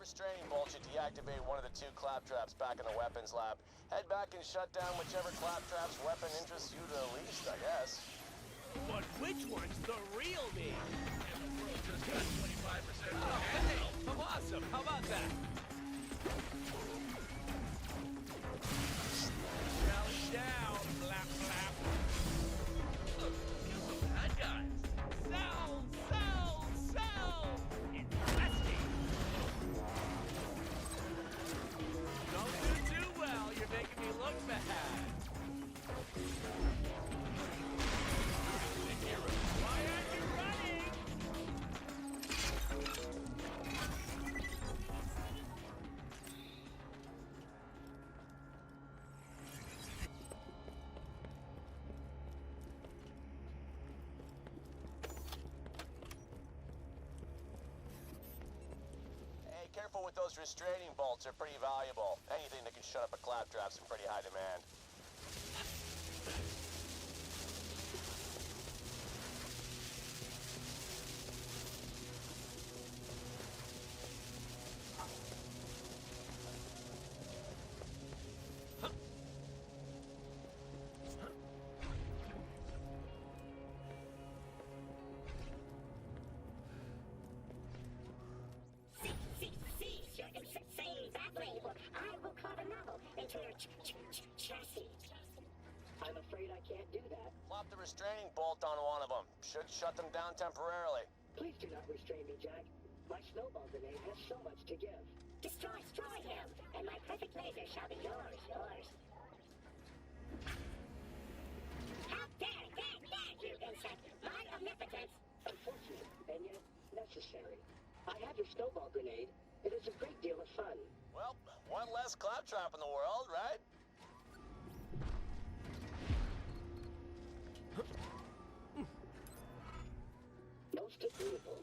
Restraining bolt should deactivate one of the 2 claptraps back in the weapons lab. Head back and shut down whichever claptrap's weapon interests you the least, I guess. But which one's the real me? Just got 25% off. Hey, I'm awesome. How about that? Rally down, flap, flap. Kill some bad guys. Sell, sell, sell. Interesting. Don't do too well. You're making me look bad. Why aren't you running? Hey, careful with those restraining bolts. They're pretty valuable. Anything that can shut up a claptrap's in pretty high demand. Cease your insane babbling, or I will carve a novel into your chassis. I'm afraid I can't do that. Plop the restraining bolt on one of them. Should shut them down temporarily. Please do not restrain me, Jack. My snowball grenade has so much to give. Destroy him, and my perfect laser shall be yours. How dare you insult my omnipotence! Unfortunate, and yet necessary. I have your snowball grenade. It is a great deal of fun. Well, one less claptrap in the world, right? Most agreeable.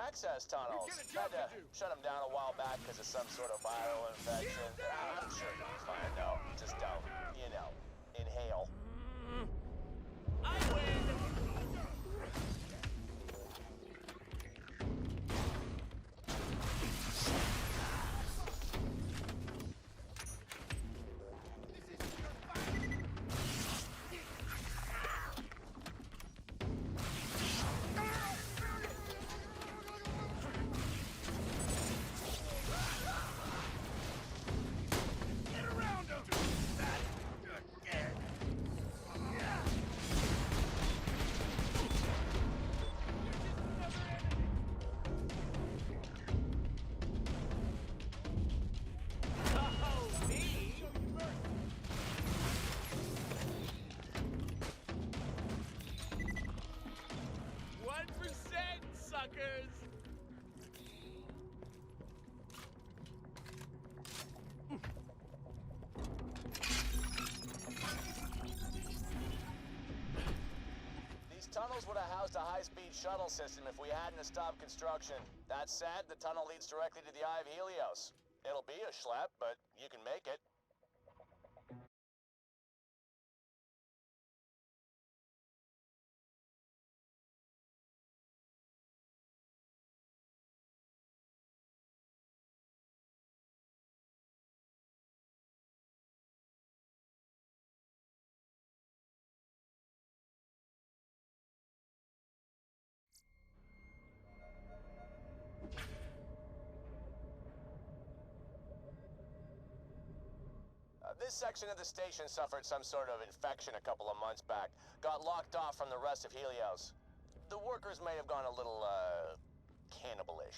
access tunnels. Had to shut them down a while back because of some sort of viral infection. I'm sure you'll be fine though. Just don't, you know, inhale. I win! Oh, me? 1%, suckers! These tunnels would have housed a high-speed shuttle system if we hadn't stopped construction. That said, the tunnel leads directly to the Eye of Helios. It'll be a schlep, but you can make it. This section of the station suffered some sort of infection a couple of months back. Got locked off from the rest of Helios. The workers may have gone a little, cannibalish.